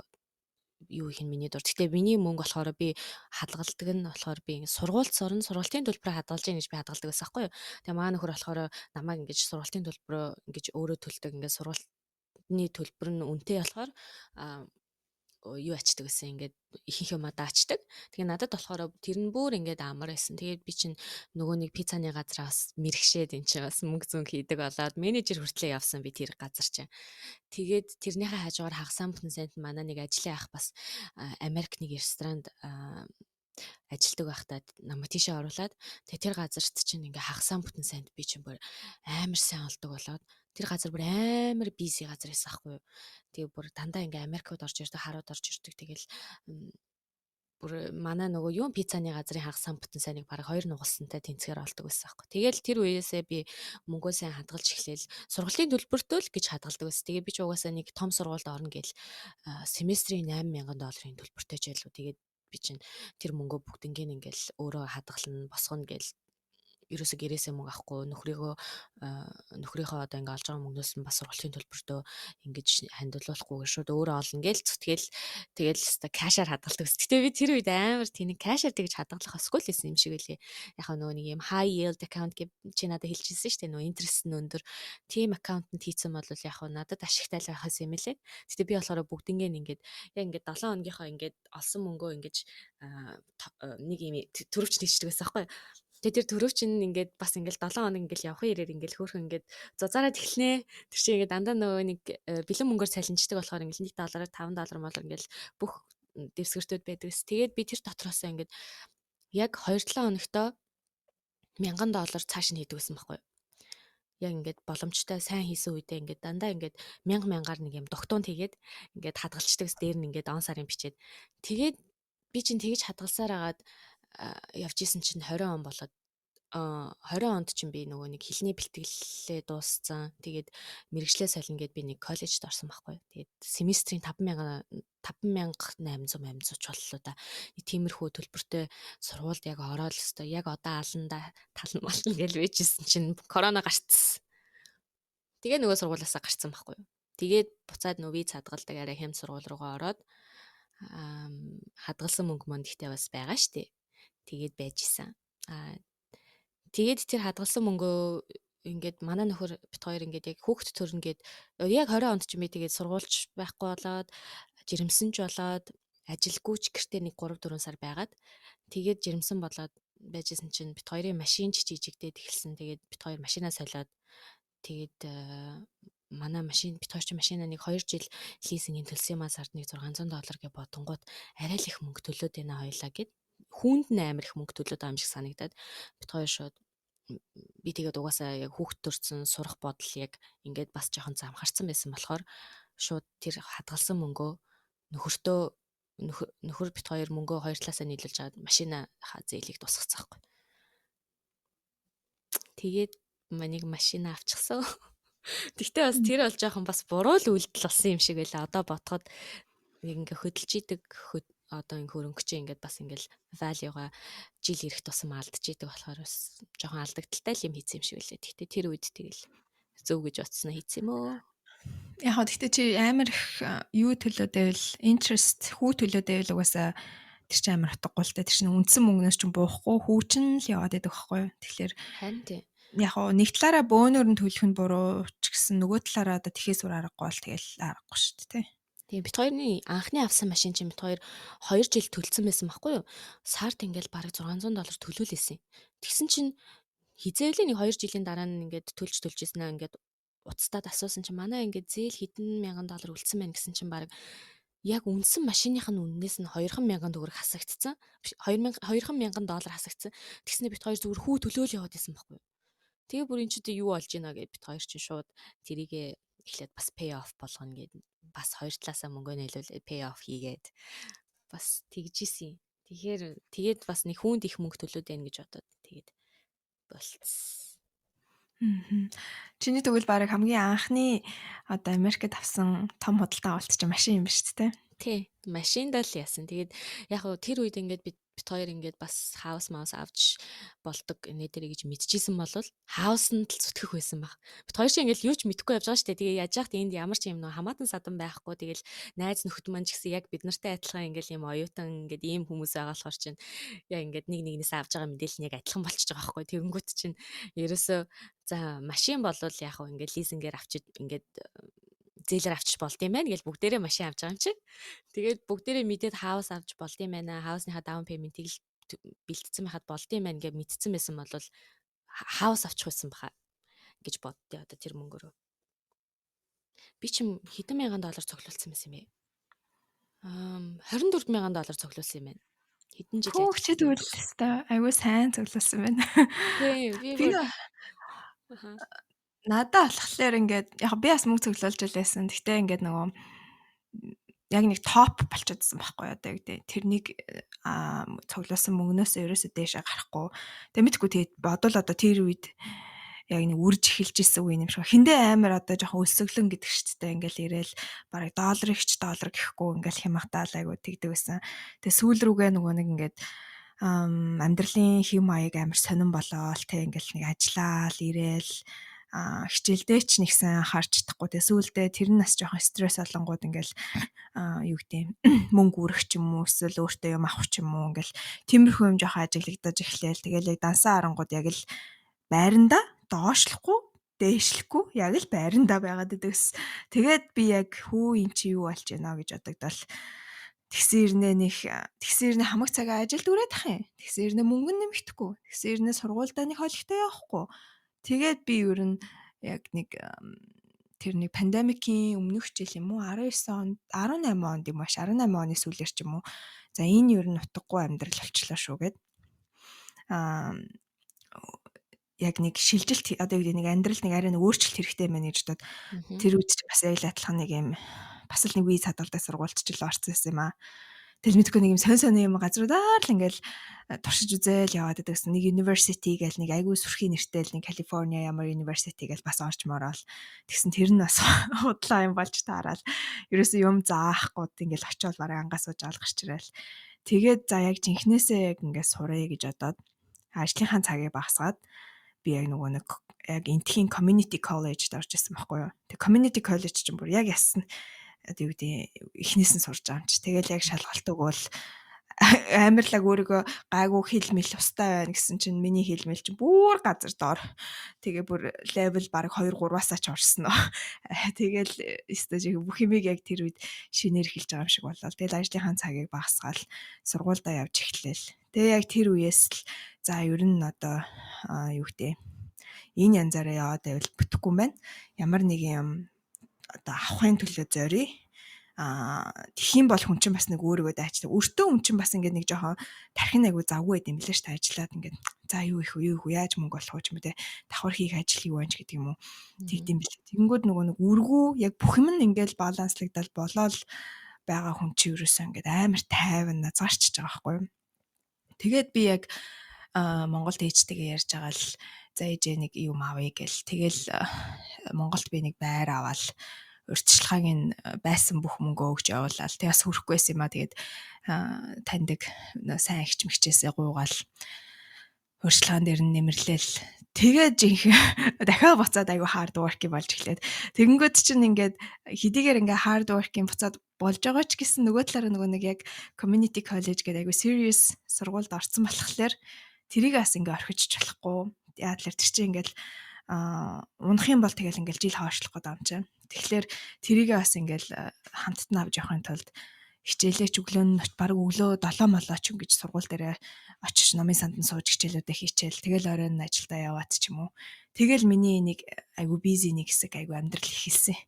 S2: юу их нь миний дур. Гэтэ миний мөнгө болохоор би хадгалдаг нь болохоор би ингэ сургуульд сорно сургалтын төлбөрөөр хадгалж яах гэж би хадгалдаг байсан байхгүй юу. Тэгээ маа нөхөр болохоор намайг ингэж сургалтын төлбөрөө ингэж өөрөө төлдөг ингэ сургалтны төлбөр нь үнэтэй болохоор юу ачдаг гэсэн ингээд ихэнх юм даачдаг. Тэгээ надад болохоор тэр нь бүр ингээд амар байсан. Тэгээд би чинь нөгөө нэг пиццаны газраас мэрэгшээд эн чинь бас мөнгө зүүн хийдэг болоод менежер хүртлээ явсан би тэр газар чинь. Тэгээд тэрнийхээ хажуугаар хагасаа бүтэн сайд манай нэг ажлын ах бас Америк нэг ресторанд ажилдаг байхдаа намайг тийшээ оруулаад тэгээ тэр газарт чинь ингээ хагасаа бүтэн сайд би чинь бүр амар сайн олдог болоод тэр газар бүр амар бизи газар байсан ахгүй юу. Тэгээ бүр дандаа ингээ Америкууд орж ирдэг, харууд орж ирдэг. Тэгэл бүр манай нөгөө юу пиццаны газрын хагас бүтэн сайныг бараг 2 нугалсантай тэнцгээр олдог байсан аахгүй. Тэгэл тэр үеэсээ би мөнгөө сайн хадгалж эхлээл сургалтын төлбөртөө л гэж хадгалдаг байсан. Тэгээ би ч угаасаа нэг том сургуульд орно гэл семестрийн $8,000 төлбөртэй ч байлгүй. Тэгээд би чинь тэр мөнгөө бүгднийг ингээл өөрөө хадгална, босгоно гэл ерөөсө гэрээсээ мөнгө авахгүй нөхрийнхөө одоо ингээ олж байгаа мөнгнөөс нь бас сургалтын төлбөртөө ингэж хандуулуулахгүйгээр шууд өөрөө олно гээл зүтгэл тэгэл өста кашаар хадгалдаг ус. Гэтэ би тэр үед амар тийм кашаар тэгж хадгалах осгүй л байсан юм шиг үлээ. Яг нөгөө нэг юм high yield account гэж чи надад хэлчихсэн шүү дээ. Нөгөө интерес нь өндөр team account-нд хийцэн бол яг надад ашигтай л байхаас юм лээ. Гэтэ би болохоор бүгднийг ингээд яг ингээд 7 хоногийнхоо ингээд олсон мөнгөө ингэж нэг юм төрөвч нэгчдэг байсан байхгүй. Тэгээ тэр төрөв чинь ингээд бас ингээд 7 хоног ингээд явахын ирээр ингээд хөөхөн ингээд зузаараад эхлэнэ. Тэр чинь ингээд дандаа нөгөө нэг бэлэн мөнгөөр цалинждаг болохоор ингээд $1 $5 молор ингээд бүх дэвсгэртүүд байдаг ус. Тэгээд би тэр дотроос ингээд яг 2-7 хоногтоо $1000 цааш нь хийдэг гэсэн байхгүй юу. Яг ингээд боломжтой сайн хийсэн үедээ ингээд дандаа ингээд 1000-1000-аар нэг юм дугтуунд хийгээд ингээд хадгалцдаг ус дээр нь ингээд он сарын бичээд тэгээд би чинь тэгж хадгалсаар агаад явж исэн чинь 20 он болоод 20 онд чинь би нөгөө нэг хэлний бэлтгэлээ дууссан. Тэгээд мэрэгчлээ солино гэд би нэг коллежид орсон байхгүй. Тэгээд семестрийн 5,800 боллоо да. Нэг тиймэрхүү төлбөртэй сургуульд яг ороод л өстой. Яг одоо аланда талан мална гэж байжсэн чинь корона гарцсан. Тэгээ нөгөө сургуулиасаа гарцсан байхгүй. Тэгээд буцаад нөгөө виз хадгалдаг арай хямд сургууль руугаа ороод хадгалсан мөнгө мөн гэхдээ бас байгаа штэ. Тэгээд байж исэн. Тэгээд тэр хадгалсан мөнгөө ингээд манай нөхөр бит хоёр ингээд яг хүүхд төрнө гээд яг 20 онд ч юм би тэгээд сургуульч байхгүй болоод жирэмсэн ч болоод ажилгүй ч гэртээ нэг 3 4 сар байгаад тэгээд жирэмсэн болоод байжсэн чинь бит хоёрын машин ч жижигдээд эхэлсэн. Тэгээд бит хоёр машинаа солиод тэгээд манай машин бит хоёр ч машина нэг 2 жил лизингийн төлсөн юм сард нэг $600 гэж бодонгууд арай л их мөнгө төлөөд байна хоёлаа гэд хүүнд нь амар их мөнгө төлөөд байгаа юм шиг санагдаад бит хоёр шууд би тэгээд угаасаа яг хүүхд төрсэн сурах бодол яг ингээд бас жоохон замхарсан байсан болохоор шууд тэр хадгалсан мөнгөө нөхөр бит хоёр мөнгөө хоёр талаасаа нийлүүлж аваад машина зээлийг тусгацсан байхгүй. Тэгээд манийг машина авчихсан. Тэгтээ бас тэр бол жоохон бас буруу л үйлдэл болсон юм шиг байлаа. Одоо бодоход яг ингээ хөдөлж идэг одоо ингээ хөрөнгө чи ингээд бас ингээл value-га жил ирэх тусам алдж идэг болохоор бас жоохон алдагдaltaй л юм хийсэн юм шиг байлаа. Тэгтээ тэр үед тэгэл зөв гэж утснаа хийсэн юм өө.
S1: Яг хоо гэхдээ чи амар их юу төлөөдөл interest хүү төлөөдөл угаасаа тэр чинь амар утгагүй л дээ. Тэр чинь үндсэн мөнгнөөс чинь буухгүй хүү чинь л яваад байдаг байхгүй юу. Тэгэхээр
S2: харин тий.
S1: Яг хоо нэг талаараа бөөнөр нь төлөх нь буруу ч гэсэн нөгөө талаараа одоо тэхээс үр аргагүй бол тэгэл аргагүй шүү дээ тий.
S2: Тийм бит хоёрны анхны авсан машин чинь бит хоёр 2 жил төлцсөн байсан байхгүй юу? Сард ингээл бараг $600 төлөөлөөсөн. Тэгсэн чинь хизээвлийн нэг 2 жилийн дараа нь ингээд төлж ирсэн аа ингээд уцтаад асуусан чинь манай ингээд зээл хэдэн мянган доллар үлдсэн байна гэсэн чинь бараг яг үндсэн машиных нь үннээс нь 2,000 төгрөг хасагдсан. 2,000 доллар хасагдсан. Тэгснээр бит хоёр зүгээр хүү төлөөл яваад байсан байхгүй юу? Тэгээ бүр эн чинь юу болж ийна гэж бит хоёр чинь шууд тэрийгэ эхлээд бас pay off болгоно гэдэг бас хоёр талаасаа мөнгөө нийлүүлээд pay off хийгээд бас тэгжсэн. Тэгээд бас нэг хүнд их мөнгө төлөөд байна гэж бодоод тэгээд болцсон.
S1: Чиний тэгвэл баг хамгийн анхны одоо Америкт авсан том худалдаа авалт чинь машин юм ба шүү дээ.
S2: Тий, машинд л яасан. Тэгээд яг хөө тэр үед ингээд бит хоёр ингээд бас хаус маус авч болдог нэ дээр гэж мэдчихсэн болвол хаусанд л зүтгэх байсан баг. Бит хоёр чинь ингээд юу ч мэдэхгүй явж байгаа шүү дээ. Тэгээ яаж яахт энд ямар ч юм нөө хамаатан садан байхгүй. Тэгэл найз нөхд маань ч гэсэн яг бид нартай адилхан ингээд юм оюутан ингээд ийм хүмүүс байгаа болохоор чинь яг ингээд нэгнээс авж байгаа мэдээлэл нь яг адилхан болчихж байгаа байхгүй. Тэгэнгүүт чинь ерөөсөө за машин болвол яг хөө ингээд лизингээр авчид ингээд зээлэр авчиж болд юм байна гэж бүгдээрээ машин авч байгаа юм чи. Тэгээд бүгдээрээ мэдээд хаус авч болд юм байна. Хаусныхаа даун пейментийг бэлтцсэн байхад болд юм байна гэж мэдсэн байсан бол хаус авчих байсан баха гэж боддё одоо тэр мөнгөөрөө. Би чим хэдэн мянган доллар цуглуулсан байсан юм бэ? $24,000 цуглуулсан юм байна. Хэдэн жил
S1: яа. Чи тэгвэл өстой аюу сайн цуглуулсан байна.
S2: Тий, би
S1: надаа болохоор ингээд яг би бас мөнгө цуглуулж байлаа. Гэхдээ ингээд нөгөө яг нэг топ болчихсон байхгүй одоо яг тэрнийг цуглуулсан мөнгнөөс ерөөсөө дээшээ гарахгүй. Тэгээ мэдгүй тэгээд бодвол одоо тэр үед яг нэг үрж эхэлж исэн үе юм шиг. Хиндээ амар одоо жоохон өсөглөн гэдэг шүү дээ. Ингээл ирээл бараг доллар гэхгүй ингээл хямгатаал айгу тэгдэг байсан. Тэгээ сүүл рүүгээ нөгөө нэг ингээд амьдралын хэм маяг амар сонирн болоол тэг ингээл нэг ажиллаал ирээл хичээлдээ ч нэгсэн харж чадахгүй. Тэгээ сүүлдээ тэр нь нас жоохон стресс олонгууд ингээл юу гэдэг мөнгө үрэх ч юм уу эсвэл өөртөө юм авах ч юм уу ингээл тиймэрхүү юм жоохон ажиглагдаж эхлээл. Тэгээл яг дансаа харангууд яг л байранда доошлохгүй дээшлэхгүй яг л байранда байгаад идэвс. Тэгээд би яг хүү эн чи юу болж байна гэж бодогдол тэгсэн ирнэ хамаг цагаа ажилд үрээд ах юм. Тэгсэн ирнэ мөнгө нэмэгдэхгүй. Тэгсэн ирнэ сургуультай нэг холигтой явахгүй. Тэгээд би ер нь яг нэг тэр нэг пандемикийн өмнөх жил юм уу 19 онд 18 онд юм ааш 18 оны сүүлээр ч юм уу. За энэ ер нь утгагүй амьдрал болчлоо шүү гэд. Яг нэг шилжилт одоо юу гэдэг нэг амьдрал нэг арай нэг өөрчлөлт хэрэгтэй байна гэж бодоод тэр үед ч бас яг л адилхан нэг юм бас л нэг виз хадгалдаг сургуульд ч л орсон юм аа. Тэгэл мэдгүй нэг юм сонь юм газруудаар л ингээл туршиж үзэл яваад байдагсан. Нэг university гээл нэг айгүй сүрхий нэртэй л нэг Калифорниа ямар university гээл бас орчмоор л тэгсэн тэр нь бас худлаа юм болж таарал. Ерөөсөө юм заахгүй ингээл очиод бараг ангаас сууж гарч ирээл. Тэгээд за яг жинхнээсээ яг ингээд сурах гэж бодоод ажлынхаа цагийг багасгаад би яг нөгөө нэг яг энтхийн community college-д орж исэн байхгүй юу. Тэг community college чинь бүр яг ясна юу гэдэг эхнээс нь сурж байгаа юм чи. Тэгэл яг шалгалт өгвөл амарлаг өөрийгөө гайгүй хэлмэл устаа байна гэсэн чинь миний хэлмэл чинь бүр газар доор. Тэгээ бүр level баг 2 3-аас ч орсон нөө. Тэгэл стажиг бүх юмыг яг тэр үед шинээр хэлж байгаа юм шиг болоо. Тэгэл ажлынхаа цагийг багасгаал сургуульдаа явж эхлэв. Тэгээ яг тэр үеэс л за ер нь одоо юу гэдэг энэ янзаараа яваад байвал бүтэхгүй юм байна. Ямар нэг юм одоо авахын төлөө зорий. Тхиим бол хүн чинь бас нэг өөрийгөө дайчдаг. Өртөө хүн чинь бас ингээд нэг жоохон тархин айгу завгүй байд юм билээ ш та ажиллаад ингээд за юу их үү яаж мөнгө олох вэ ч юм уу те давхар хийх ажил юу вэ гэдэг юм уу тэгдэм билээ. Тэгэнгүүт нөгөө нэг үргүү яг бүх юм нь ингээд баланслагдал болоод байгаа хүн чи ерөөсөө ингээд амар тайван назаарчж байгаа байхгүй юу. Тэгээд би яг Монголд ээжтэйгээ ярьж байгаа л за ээжээ нэг юм авъя гэл. Тэгэл Монголд би нэг байр аваад урьдчилгааг нь байсан бүх мөнгөө өгч явуулаад тэг бас хүрхгүйсэн юм а тэгээд таньдаг сайн ихч мэгчээсээ гуйгаал урьдчилгаан дээр нь нэмэрлээл тэгээд дахиад буцаад айгу hard work болж эхлээд тэгэнгүүт чинь ингээд хэдийгээр ингээ hard work буцаад болж байгаа ч гэсэн нөгөө талаараа нөгөө нэг яг community college гэдэг айгу serious сургуульд орсон болохоор тэрийг бас ингээ орхиж болохгүй яа тэлэр тэр чинь ингээл унах юм бол тэгэл ингээл жил хоошлох гэдэг юм чинь. Тэгэхээр тэрийгээ бас ингээл хамтд нь авч явахын тулд хичээлээч өглөө нь баг өглөө 7 молооч ингэж сургууль дээрээ очиж номын санд нь сууж хичээлүүдээ хийчихэл тэгэл оройн нь ажилдаа яваад ч юм уу. Тэгэл миний нэг айгу busy нэг хэсэг айгу амьдрал ихэлсэн.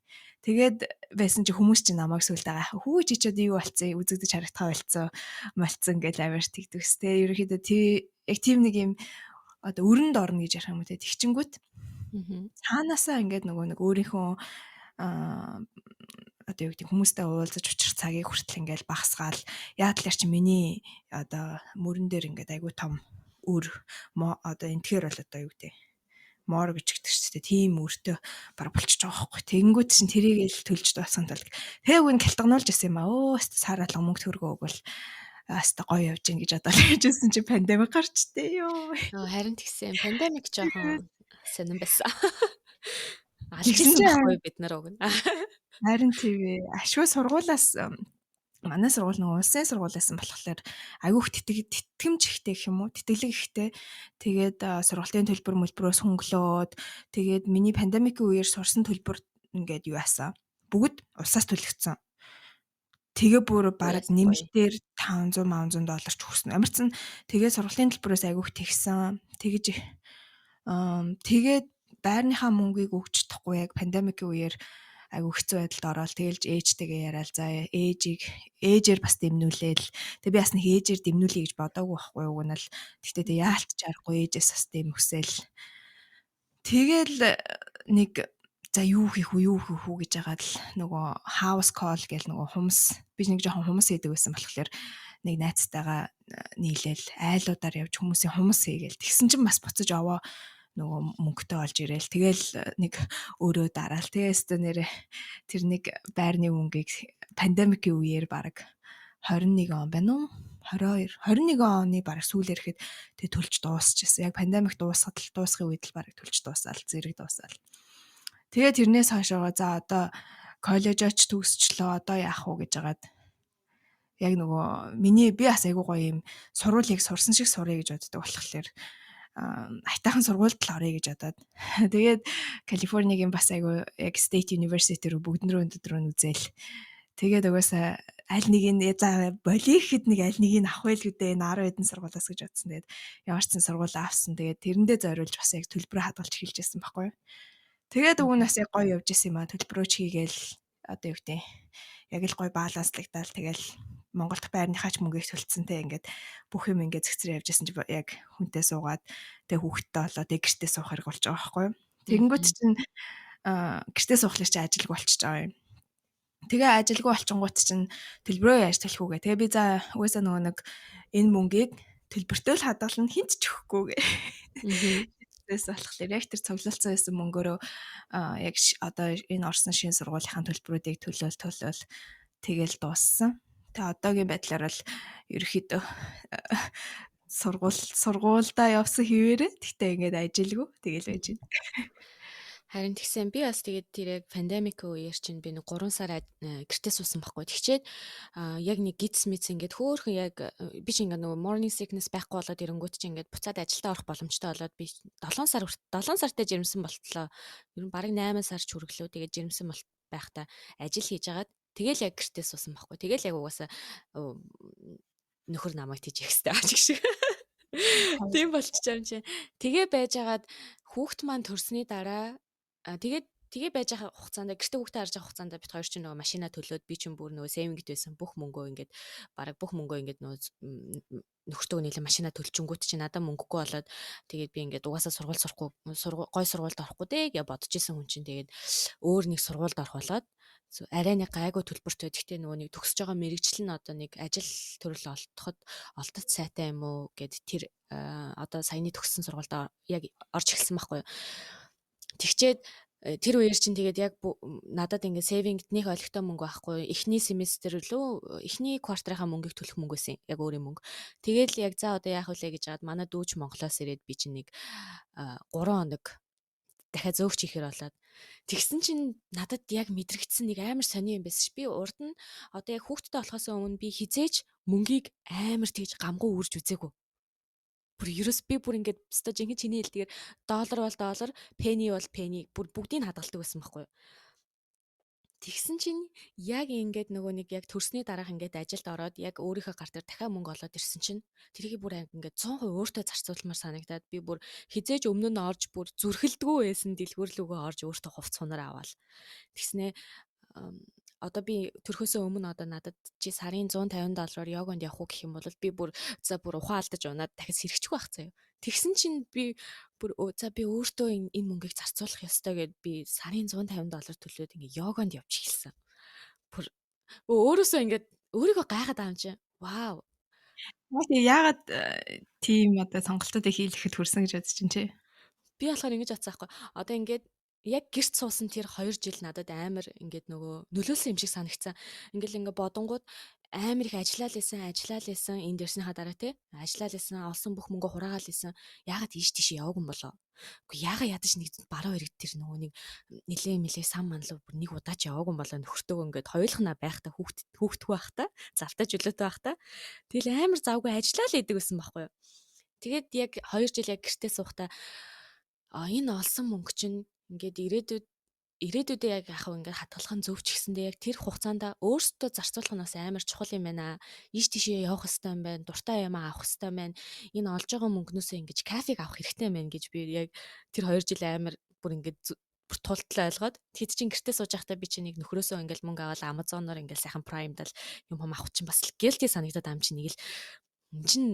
S1: Тэгээд байсан чи хүмүүс чи намайг сүлдээ хүү чи чод юу болцсон үзэгдэж харагдах болцсон малцсан гэж аваар тэгдэгс те ерөнхийдөө яг тийм нэг юм одоо өрөнд орно гэж ярих юм уу те тэгчингүүт цаанаасаа ингээд нөгөө нэг өөрийнхөө одоо юу гэдэг хүмүүстэй уулзаж учрах цагийг хүртэл ингээд багасгаал яа тэлэр чи миний одоо мөрөн дээр ингээд айгүй том өр одоо энтгээр бол одоо юу гэдэг мор гэж гэдэг ч тийм өртөө баг болчихж байгаа байхгүй. Тэгэнгүүт чинь тэрийг л төлж дуусган тул. Тэгээ үн гялтгануулж ирсэн юм аа. Өө сар алга мөнгө төгрөгөө өгвөл аста гоё явж гин гэж одоо хэлжсэн чи пандемик гарчтэй ёо.
S2: Харин тэгсэн пандемик жоохон сонирн байсан. Алжсэн байхгүй бид нар уг нь.
S1: Харин тийм ашгүй сургуулаас манай сургууль нэг улсын сургуулиасан болохоор айгүйх тэтгэмж ихтэй гэх юм уу тэтгэлэг ихтэй тэгээд сургалтын төлбөр мөлбөрөөс хөнгөлөөд тэгээд миний пандемикийн үеэр сурсан төлбөр ингээд юу яасан бүгд улсаас төлөгдсөн тэгээ бүр бараг нэмэлтээр $500 ч хүрсэн амарсан тэгээд сургалтын төлбөрөөс айгүйх тэгсэн тэгэж тэгээд байрныхаа мөнгийг өгч чадахгүй яг пандемикийн үеэр айгу хэцүү байдалд ороод тэгэлж ээжтэйгээ яриад за ээжээр бас дэмнүүлээл тэг би бас нэг ээжээр дэмнүүлэе гэж бодоагүй байхгүй юу гэнэ л тэгтээ тэг яалтч арахгүй ээжээс бас дэм хүсэл тэгэл нэг за юу хийх үү гэж яагаад л нөгөө house call гэл нөгөө хумс би нэг жоохон хумс хийдэг байсан болохоор нэг найзтайгаа нийлээл айлуудаар явж хүмүүсийн хумс хийгээл тэгсэн чинь бас буцаж овоо нөгөө мөнгөтэй олж ирээл тэгэл нэг өөрөө дараал тэгээс нэрэ тэр нэг байрны мөнгийг пандемикийн үеэр баг 21 он байна уу 21 оны баг сүүлээр ихэд тэг төлж дуусчихсан яг пандемик дуусахын үед л баг төлж дуусаал зэрэг дуусаал тэгээ тэрнээс хойшоо за одоо коллежоч төгсчлөө одоо яах вэ гэж хагаад яг нөгөө би бас айгуу гоё юм сургуулийг сурсан шиг сурыг гэж боддог болохоор айтаахан сургуульд л орё гэж бодоод тэгээд Калифорнигийн бас айгу яг State University руу бүгднөрөө өндөдрөө үзээл тэгээд угаасаа аль нэг нь за болихэд нэг аль нэг нь авах байл гэдээ энэ 10 хэдэн сургуулиас гэж бодсон тэгээд ямар ч сан сургууль авсан тэгээд тэрэндээ зориулж бас яг төлбөрөө хадгалж хэлжсэн байхгүй юу тэгээд уг нь бас яг гоё явж исэн юм а төлбөрөө чийгээл одоо юу гэдэг яг л гоё баланслагдал тэгэл Монголд байрныхаач мөнгөийг төлцсөн те ингээд бүх юм ингээд зэгцрээ явж байсан чи яг хүнтэй суугаад тэг хүүхдтэй болоо тэг гэртээ суух хэрэг болж байгаа байхгүй юу. Тэгэнгүүт чинь гэртээ суухлаар чи ажил болчихж байгаа юм. Тэгээ ажилгүй болчингууд чинь төлбөрөө яаж төлөх үгээ. Тэгээ би за угаасаа нөгөө нэг энэ мөнгийг төлбөртөө л хадгална хинт ч өгөхгүй гэ.
S2: Мгм.
S1: Тэс болохоор яг тэр цуглуулсан байсан мөнгөөрөө яг одоо энэ орсон шинэ сургуулийн төлбөрүүдийг төлөөл тэгэл дууссан. Тэгээ одоогийн байдлаар бол ерөөхдөө сургуульдаа явсан хിവэрэ. Тэгтээ ингээд ажилгүй тэгэл байж байна.
S2: Харин тэгсэн би бас тэгээд тэр яг пандемикийн үеэр чинь би нэг 3 сар гэртээ суусан байхгүй. Тэгчээд яг нэг гидс мэц ингээд хөөхөн яг би чинь ингээд нөгөө morning sickness байхгүй болоод ирэнгүүт чинь ингээд буцаад ажилдаа орох боломжтой болоод би 7 сартай жирэмсэн болтлоо. Ер нь бараг 8 сар ч хүрэглөө. Тэгээд жирэмсэн байхдаа ажил хийж агаад тэгэл яг гэртээ суусан байхгүй. Тэгэл яг угаасаа нөхөр намайг тийж ихстэй аач шиг. Тийм болчихж байгаа юм чи. Тэгээ байжгаад хүүхд маань төрсний дараа тэгээ байж байгаа хугацаанд гэрте хүүхдээ харж байгаа хугацаанд бид хоёр чинь нөгөө машина төлөөд би чинь бүр нөгөө сейвингд байсан бүх мөнгөө ингээд бараг бүх мөнгөө ингээд нөгөө нөхөртөө нийлээ машина төлчөнгүүт чи надад мөнгөгүй болоод тэгээд би ингээд угаасаа сургууль сурахгүй гой сургуульд орохгүй дээ гэж бодож исэн хүн чинь тэгээд өөр нэг сургуульд орох болоод арай нэг гайгүй төлбөртэй. Гэхдээ нөгөө нэг төгсөж байгаа мэрэгжил нь одоо нэг ажил төрөл олдот сайтай юм уу гэд тэр одоо саяны төгссөн сургуульд яг орж эхэлсэн байхгүй юу. Тэгчээд тэр үеэр чинь тэгээд яг надад ингээд сейвингд нэг олигтой мөнгө байхгүй. Эхний семестр лөө эхний кварталынхаа мөнгийг төлөх мөнгө байсан. Яг өөрийн мөнгө. Тэгээл яг за одоо яах вүлээ гэж хаад манай дүүч Монголоос ирээд би чинь нэг 3 хоног дахиад зөөгч ихээр болоод тэгсэн чинь надад яг мэдрэгдсэн нэг амар сони юм байсан ш. Би урд нь одоо яг хүүхдтэй болохоос өмнө би хизээж мөнгийг амар тэгж гамгуу үрж үзээгүй. Бүр ерөөс би бүр ингээд өстой жинхэнэ чиний хэлдгээр доллар бол доллар, пенни бол пенни бүр бүгдийг хадгалдаг байсан байхгүй юу. Тэгсэн чинь яг ингээд нөгөө нэг яг төрсний дараах ингээд ажилд ороод яг өөрийнхөө гар дээр дахиад мөнгө олоод ирсэн чинь тэрийг бүр ингээд 100% өөртөө зарцуулмаар санагдаад би бүр хизээж өмнө нь орж бүр зүрхэлдэггүй байсан дэлгүүрлүүгөө орж өөртөө хувц сунаар аваад тэгснээ одоо би төрхөөсөө өмнө одоо надад чи сарын $150 йогонд явах уу гэх юм бол би бүр ухаан алдаж унаад дахиж сэрэгчих байх заяа. Тэгсэн чинь би бүр би өөртөө энэ мөнгийг зарцуулах ёстой гэд би сарын $150 төлөөд ингээ йогонд явж эхэлсэн. Бүр өөрөөсөө ингээд өөрийгөө гайхаад байгаа юм чи. Вау.
S1: Яагаад тийм одоо сонголтуудыг хийлгэхэд хүрсэн гэж бодож чинь чи?
S2: Би болохоор ингэж бодсон байхгүй. Одоо ингээд яг гэрт суусан тэр 2 жил надад амар ингээд нөгөө нөлөөлсөн юм шиг санагцсан. Ингээл ингээд бодонгууд амар их ажиллаад лсэн энэ дэрснийхаа дараа те ажиллаад лсэн олсон бүх мөнгө хураагаал лсэн. Яагаад ийш тийш яваагүй болоо. Үгүй яагаад ядаж нэг баруун иргэд тэр нөгөө нэг нилээ сан манлуу бүр нэг удаач яваагүй болоо нөхөртөөгөө ингээд хоёулахна байхдаа хүүхдгүй байхдаа завтай жилөөтэй байхдаа тэгэл амар завгүй ажиллаа л идэг байсан байхгүй юу. Тэгээд яг 2 жил яг гэртээ суухдаа энэ олсон мөнгө чинь ингээд ирээдүйдээ яг яах вэ ингээд хадгалах нь зөв ч гэсэндээ яг тэр хугацаанд өөрсдөө зарцуулах нь бас амар чухал юм байна. Ийш тийшээ явах хэрэгтэй юм байна. Дуртай юм авах хэрэгтэй юм байна. Энэ олж байгаа мөнгнөөсөө ингэж кафег авах хэрэгтэй юм байна гэж би яг тэр 2 жил амар бүр ингээд бүр тултал ойлгоод тэд чинь гэртээ сууж байхдаа би чинь нэг нөхрөөсөө ингээл мөнгө аваад Amazon-оор ингээл сайхан Prime-дал юм авах чинь бас guilty санагдаад ам чинь нэг л энэ чинь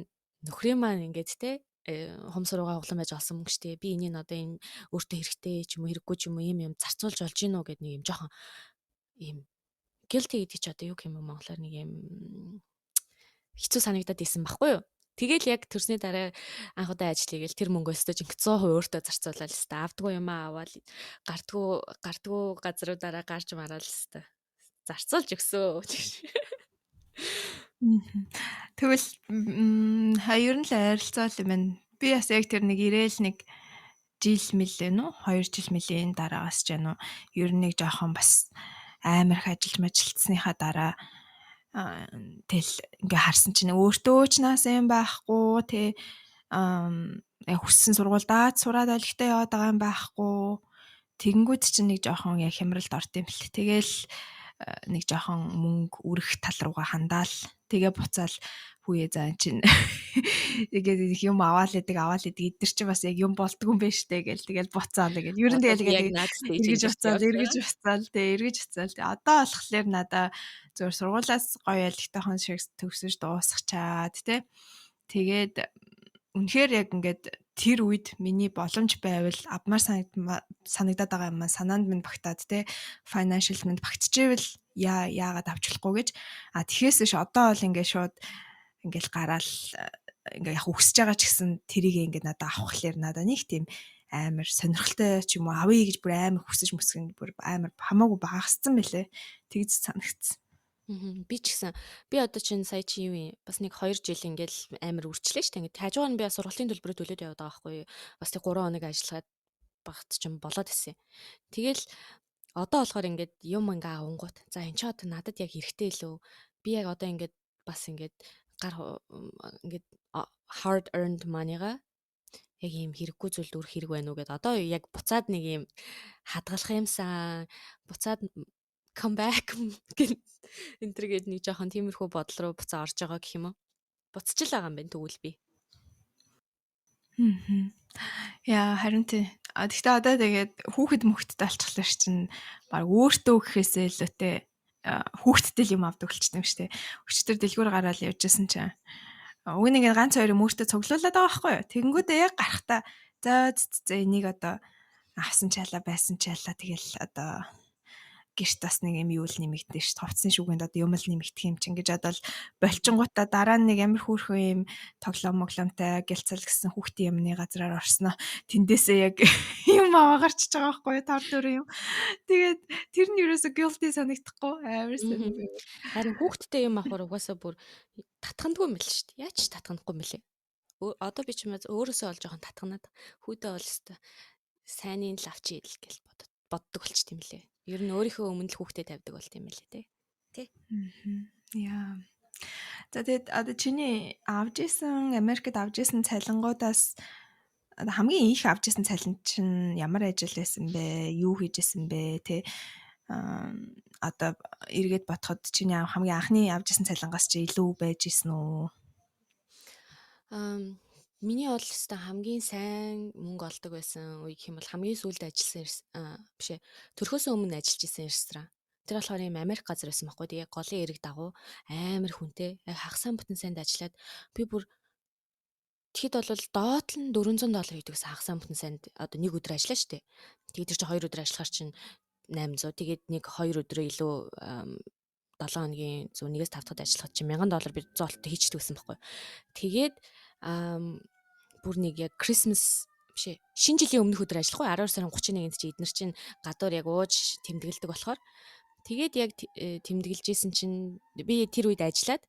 S2: нөхрийн маань ингээд те хом суруугаа углан байж олсон мөнгө штэ. Би энийг одоо энэ өөртөө хэрэгтэй ч юм уу хэрэггүй ч юм уу юм зарцуулж олж гинөө гэд нэг юм жоохон юм guilty гэдэг чи одоо юу юм монголоор нэг юм хэцүү санагдаад исэн байхгүй юу? Тэгэл яг төрсний дараа анх удаа ажил хийгээл тэр мөнгөөс ч 100% өөртөө зарцуулаад л та автгүй юм аваад гардгуу газруудаараа гарч мараал л та зарцуулж өгсөө.
S1: Тэгвэл ер нь л ойролцоол юм байна. Би бас яг тэр нэг ирээл нэг жил мэлээ нүү 2 жил мэлийн дараагаас ч юм уу ер нь нэг жоохон бас амар их ажилтсныхаа дараа тэл ингээ харсан чинь өөртөө ч наасан юм байхгүй те хүссэн сургуульдаа сураад олигтой яваад байгаа юм байхгүй тэгэнгүүт чинь нэг жоохон яг хямралд орд юм бэл тэгэл нэг жоохон мөнгө үрэх тал руугаа хандаал тэгээ буцаал хүүе заа чинь тэгээд юм аваал идэг эдгэр чи бас яг юм болдгүй юм байна штэ гэл тэгэл буцаал гэл ер нь тэгэл эргэж буцаал одоо болохоор надаа зөвхөн сургуулаас гоё ялгтайхан шиг төгсөж дуусгачаад те тэгээд үнэхээр яг ингээд тэр үед миний боломж байвал авмаар санагдаад байгаа юм санаанд минь багтаад те financial минь багтчихвэл яагаад авч болохгүй гэж тэгэхээс ш одоо бол ингээ шууд ингээл гараал ингээ яг өсөж байгаа ч гэсэн тэрийг ингээ надад авахлаэр надад нэг тийм амар сонирхолтой ч юм уу авъя гэж бүр амар хүсэж мөсгөн бүр амар хамаагүй багассан мөлий тэгж санагдсан.
S2: Би ч гэсэн би одоо чинь сая чи юу юм бас нэг 2 жил ингээл амар үрчлээ шүү дээ. Ингээд хажуугаар нь би бас сургалтын төлбөрөөр төлөөд яваад байгаа байхгүй юу. Бас тэг 3 хоног ажиллаад багт ч юм болоод исэн. Тэгэл одоо болохоор ингээд юм ингээ авангууд. За эн чи одоо надад яг хэрэгтэй лөө. Би яг одоо ингээд бас ингээд ингээд hard earned money-га яг ийм хэрэггүй зүйлд үрэх хэрэг байна уу гэд одоо яг буцаад нэг ийм хадгалах юмсан буцаад come back гэх энтергээд нэг жоохон тиймэрхүү бодол руу буцаа орж байгаа гэх юм уу. Буцаж л байгаа юм байна тэгвэл би.
S1: Яа харин тий. Гэхдээ одоо тэгээд хүүхэд мөхтөд алчглаар чинь баг өөртөө гэхээсээ илүүтэй хүүхдтэй л юм авдаг болчихсон юм шүү дээ. Өчтөр дэлгүүр гараад явжсэн чинь үнийг ганц хоёр юм өөртөө цуглуулад байгаа байхгүй юу. Тэгэнгүүтээ яг гарахтаа за энийг одоо авсан чалаа байсан чалаа тэгэл одоо гэрт бас нэг юм юу л нэмэгдэн ш. Товцсон шүгэнд одоо юм л нэмэгдэх юм чинь гэж бодвол болчингуудаа дараа нь нэг амар хөөрхөн юм тоглоом моглоомтай гэлцэл гэсэн хүүхдийн юмны газраар орсноо тэндээсээ яг юм аваа гарчиж байгаа байхгүй юу тар дүр юм. Тэгээд тэр нь ерөөсө guilty санагдахгүй амар сонир.
S2: Харин хүүхдтэй юм авахар угаасаа бүр татхандгүй юм л шүү дээ. Яаж ч татхандахгүй мөлий. Одоо би ч юм өөрөөсөө олж жоохон татханаад хүүдээ бол өстой сайнын л авчий л гэж боддог болчих тийм лээ. Ер нь өөрийнхөө өмнө л хүүхдэд тавьдаг болт юм лээ тий.
S1: Яа. За тэгээд одоо чиний авж исэн Америкт авж исэн цалингуудаас хамгийн их авж исэн цалин чинь ямар ажил байсан бэ? Юу хийж исэн бэ? Тэ одоо эргээд бодоход чиний хамгийн анхны авж исэн цалингаас чи илүү байж исэн үү?
S2: Миний бол өстой хамгийн сайн мөнгө олдог байсан үе гэх юм бол хамгийн сүүлд ажилласан биш ээ. Төрхөөсөө өмнө ажиллаж исэн ресторан. Тэр болохоор юм Америк газар байсан байхгүй. Тэгээ голын эрэг дагуу амар хүнтэй. Яг хагасаа бүтэн санд ажиллаад би бүр тэгэхэд бол доод нь $400 хийдэг гэсэн хагасаа бүтэн санд одоо нэг өдөр ажиллаа штэ. Тэгээд тэр чинь 2 өдөр ажиллахаар чинь 800. Тэгээд нэг 2 өдрөө илүү 7 хоногийн 1-ээс 5 дахь ажиллахад чинь $1000 би зоолттой хийчихдэг гэсэн байхгүй. Тэгээд бүр нэг яг Christmas биш ээ. Шинэ жилийн өмнөх өдөр ажиллах уу 12 сарын 31-нд чи эднэр чинь гадуур яг ууж тэмдэглэдэг болохоор тэгээд яг тэмдэглэжсэн чинь би тэр үед ажиллаад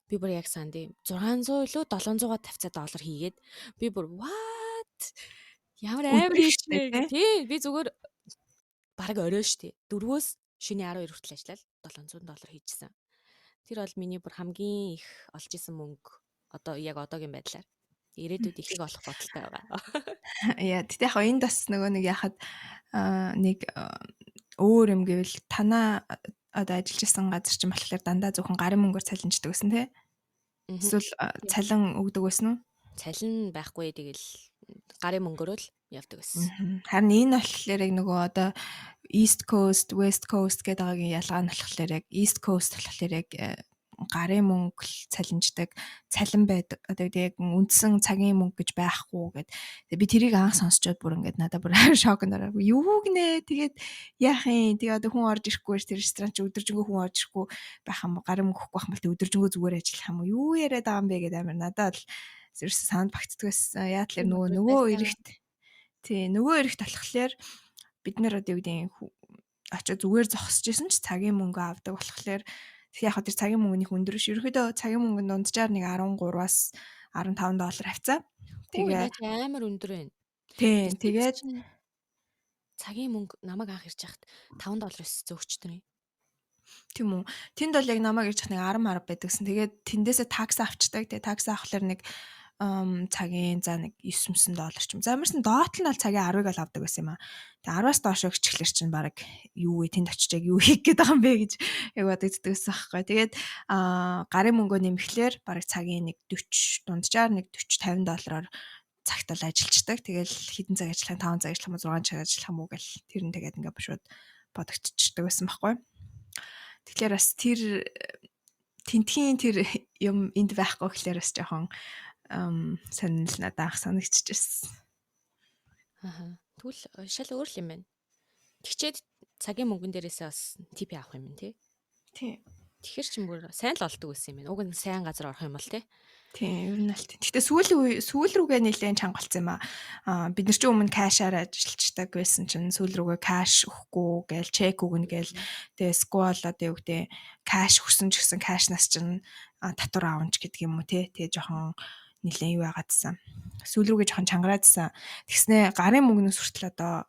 S2: би бүр яг санд 600 илүү 700-аар тавьцаа доллар хийгээд би бүр what ямар амар хийшээ тий би зүгээр баг орой штэ 4-өөс шөнийн 12 хүртэл ажиллаад $700 хийжсэн. Тэр бол миний бүр хамгийн их олж исэн мөнгө одоо яг одоогийн байдлаар ирээдүйд ихийг олох бодолтой байгаа.
S1: Яа, тэгтээ яг энд бас нөгөө нэг яхад нэг өөр юм гэвэл танаа одоо ажиллаж исэн газар чинь болохоор дандаа зөвхөн гарын мөнгөөр цалинждаг гэсэн тий? Эсвэл цалин өгдөг байсан уу?
S2: Цалин байхгүй тэгэл гарын мөнгөөрөө л явдаг байсан.
S1: Харин энэ болохоор яг нөгөө одоо East Coast, West Coast гэдэг агагийн ялгаа нь болохоор яг East Coast болохоор яг гарын мөнгө цалинждаг цалин байдаг. Одоо яг үндсэн цагийн мөнгө гэж байхгүй гэд. Би тэрийг анх сонсчод бүр ингээд надад бүр шокнд ороогүй. Юу гинэ? Тэгээд яах юм? Тэгээ одоо хүн орж ирэхгүй тэр ресторан чи өдөржингөө хүн орж ирэхгүй байх юм. Гарын мөнгө өгөхгүй байх юм бол өдөржингөө зүгээр ажиллах юм уу? Юу яриад байгаа юм бэ гэдэг амар надад л ерөөсө санд багтдаг байсан. Яа тэлэр нөгөө эрэгт тий нөгөө эрэгт болохоор бид нар одоо юу гэдэг очиж зүгээр зогсож исэн ч цагийн мөнгө авдаг болохоор яг хөө тэр цагийн мөнгөний өндөр ш. Ерөнхийдөө цагийн мөнгөнд дунджаар нэг 13-аас $15 хавцаа.
S2: Тэгээ амар өндөр байна.
S1: Тийм тэгээд
S2: цагийн мөнгө намайг анх ирж хахад $5 зөөгчдөрний.
S1: Тийм үү. Тэнд бол яг намайг ирж хах нэг 10 байдагсан. Тэгээд тэндээсээ такс авчдаг. Тэгээд такс авахлаар нэг цагийн за нэг $900 ч юм. За ямарсан доот нь бол цагийн 10-ыг л авдаг байсан юм аа. Тэгээ 10-аас доош өгчихлэр чинь баг юу вэ тэнд очиж яг юу хийх гээд байгаа юм бэ гэж яг бодогддог байсан байхгүй. Тэгээд гарын мөнгөө нэмэхлээр баг цагийн нэг 40 дунджаар нэг $40-50-аар цагтал ажиллаждаг. Тэгэл хэдэн цаг ажиллах, 5 цаг ажиллах юм уу, 6 цаг ажиллах юм уу гэл тэр нь тэгээд ингээд шууд бодогдчихдаг байсан байхгүй. Тэгэхээр бас тэр тентхийн тэр юм энд байхгүй гэхлээр бас жоохон сонирхол надад анх санагдчихсэн.
S2: Аха. Тэгвэл шал өөр л юм байна. Тэгчээд цагийн мөнгөн дээрээсээ бас тип авах юм тий.
S1: Тийм.
S2: Тэгэхэр чин бүр сайн л олдог байсан юм байна. Уг нь сайн газар орох юм бол тий.
S1: Тийм, ер нь аль. Гэхдээ сүүл рүүгээ нэлээд чанга болсон юм аа. Бид нар ч өмнө кэшаар ажиллаждаг байсан чинь сүүл рүүгээ кэш өгөхгүй гээл чек өгнө гээл тэгээ сквал одоо юу гэдэг кэш өгсөн ч гэсэн кэшнаас чинь татвар аванч гэдэг юм уу те. Тэгээ жоохон нэлээд юу яагаадсан. Сүүл рүүгээ жоохон чангараадсан. Тэгснэ гарын мөнгнөөс хүртэл одоо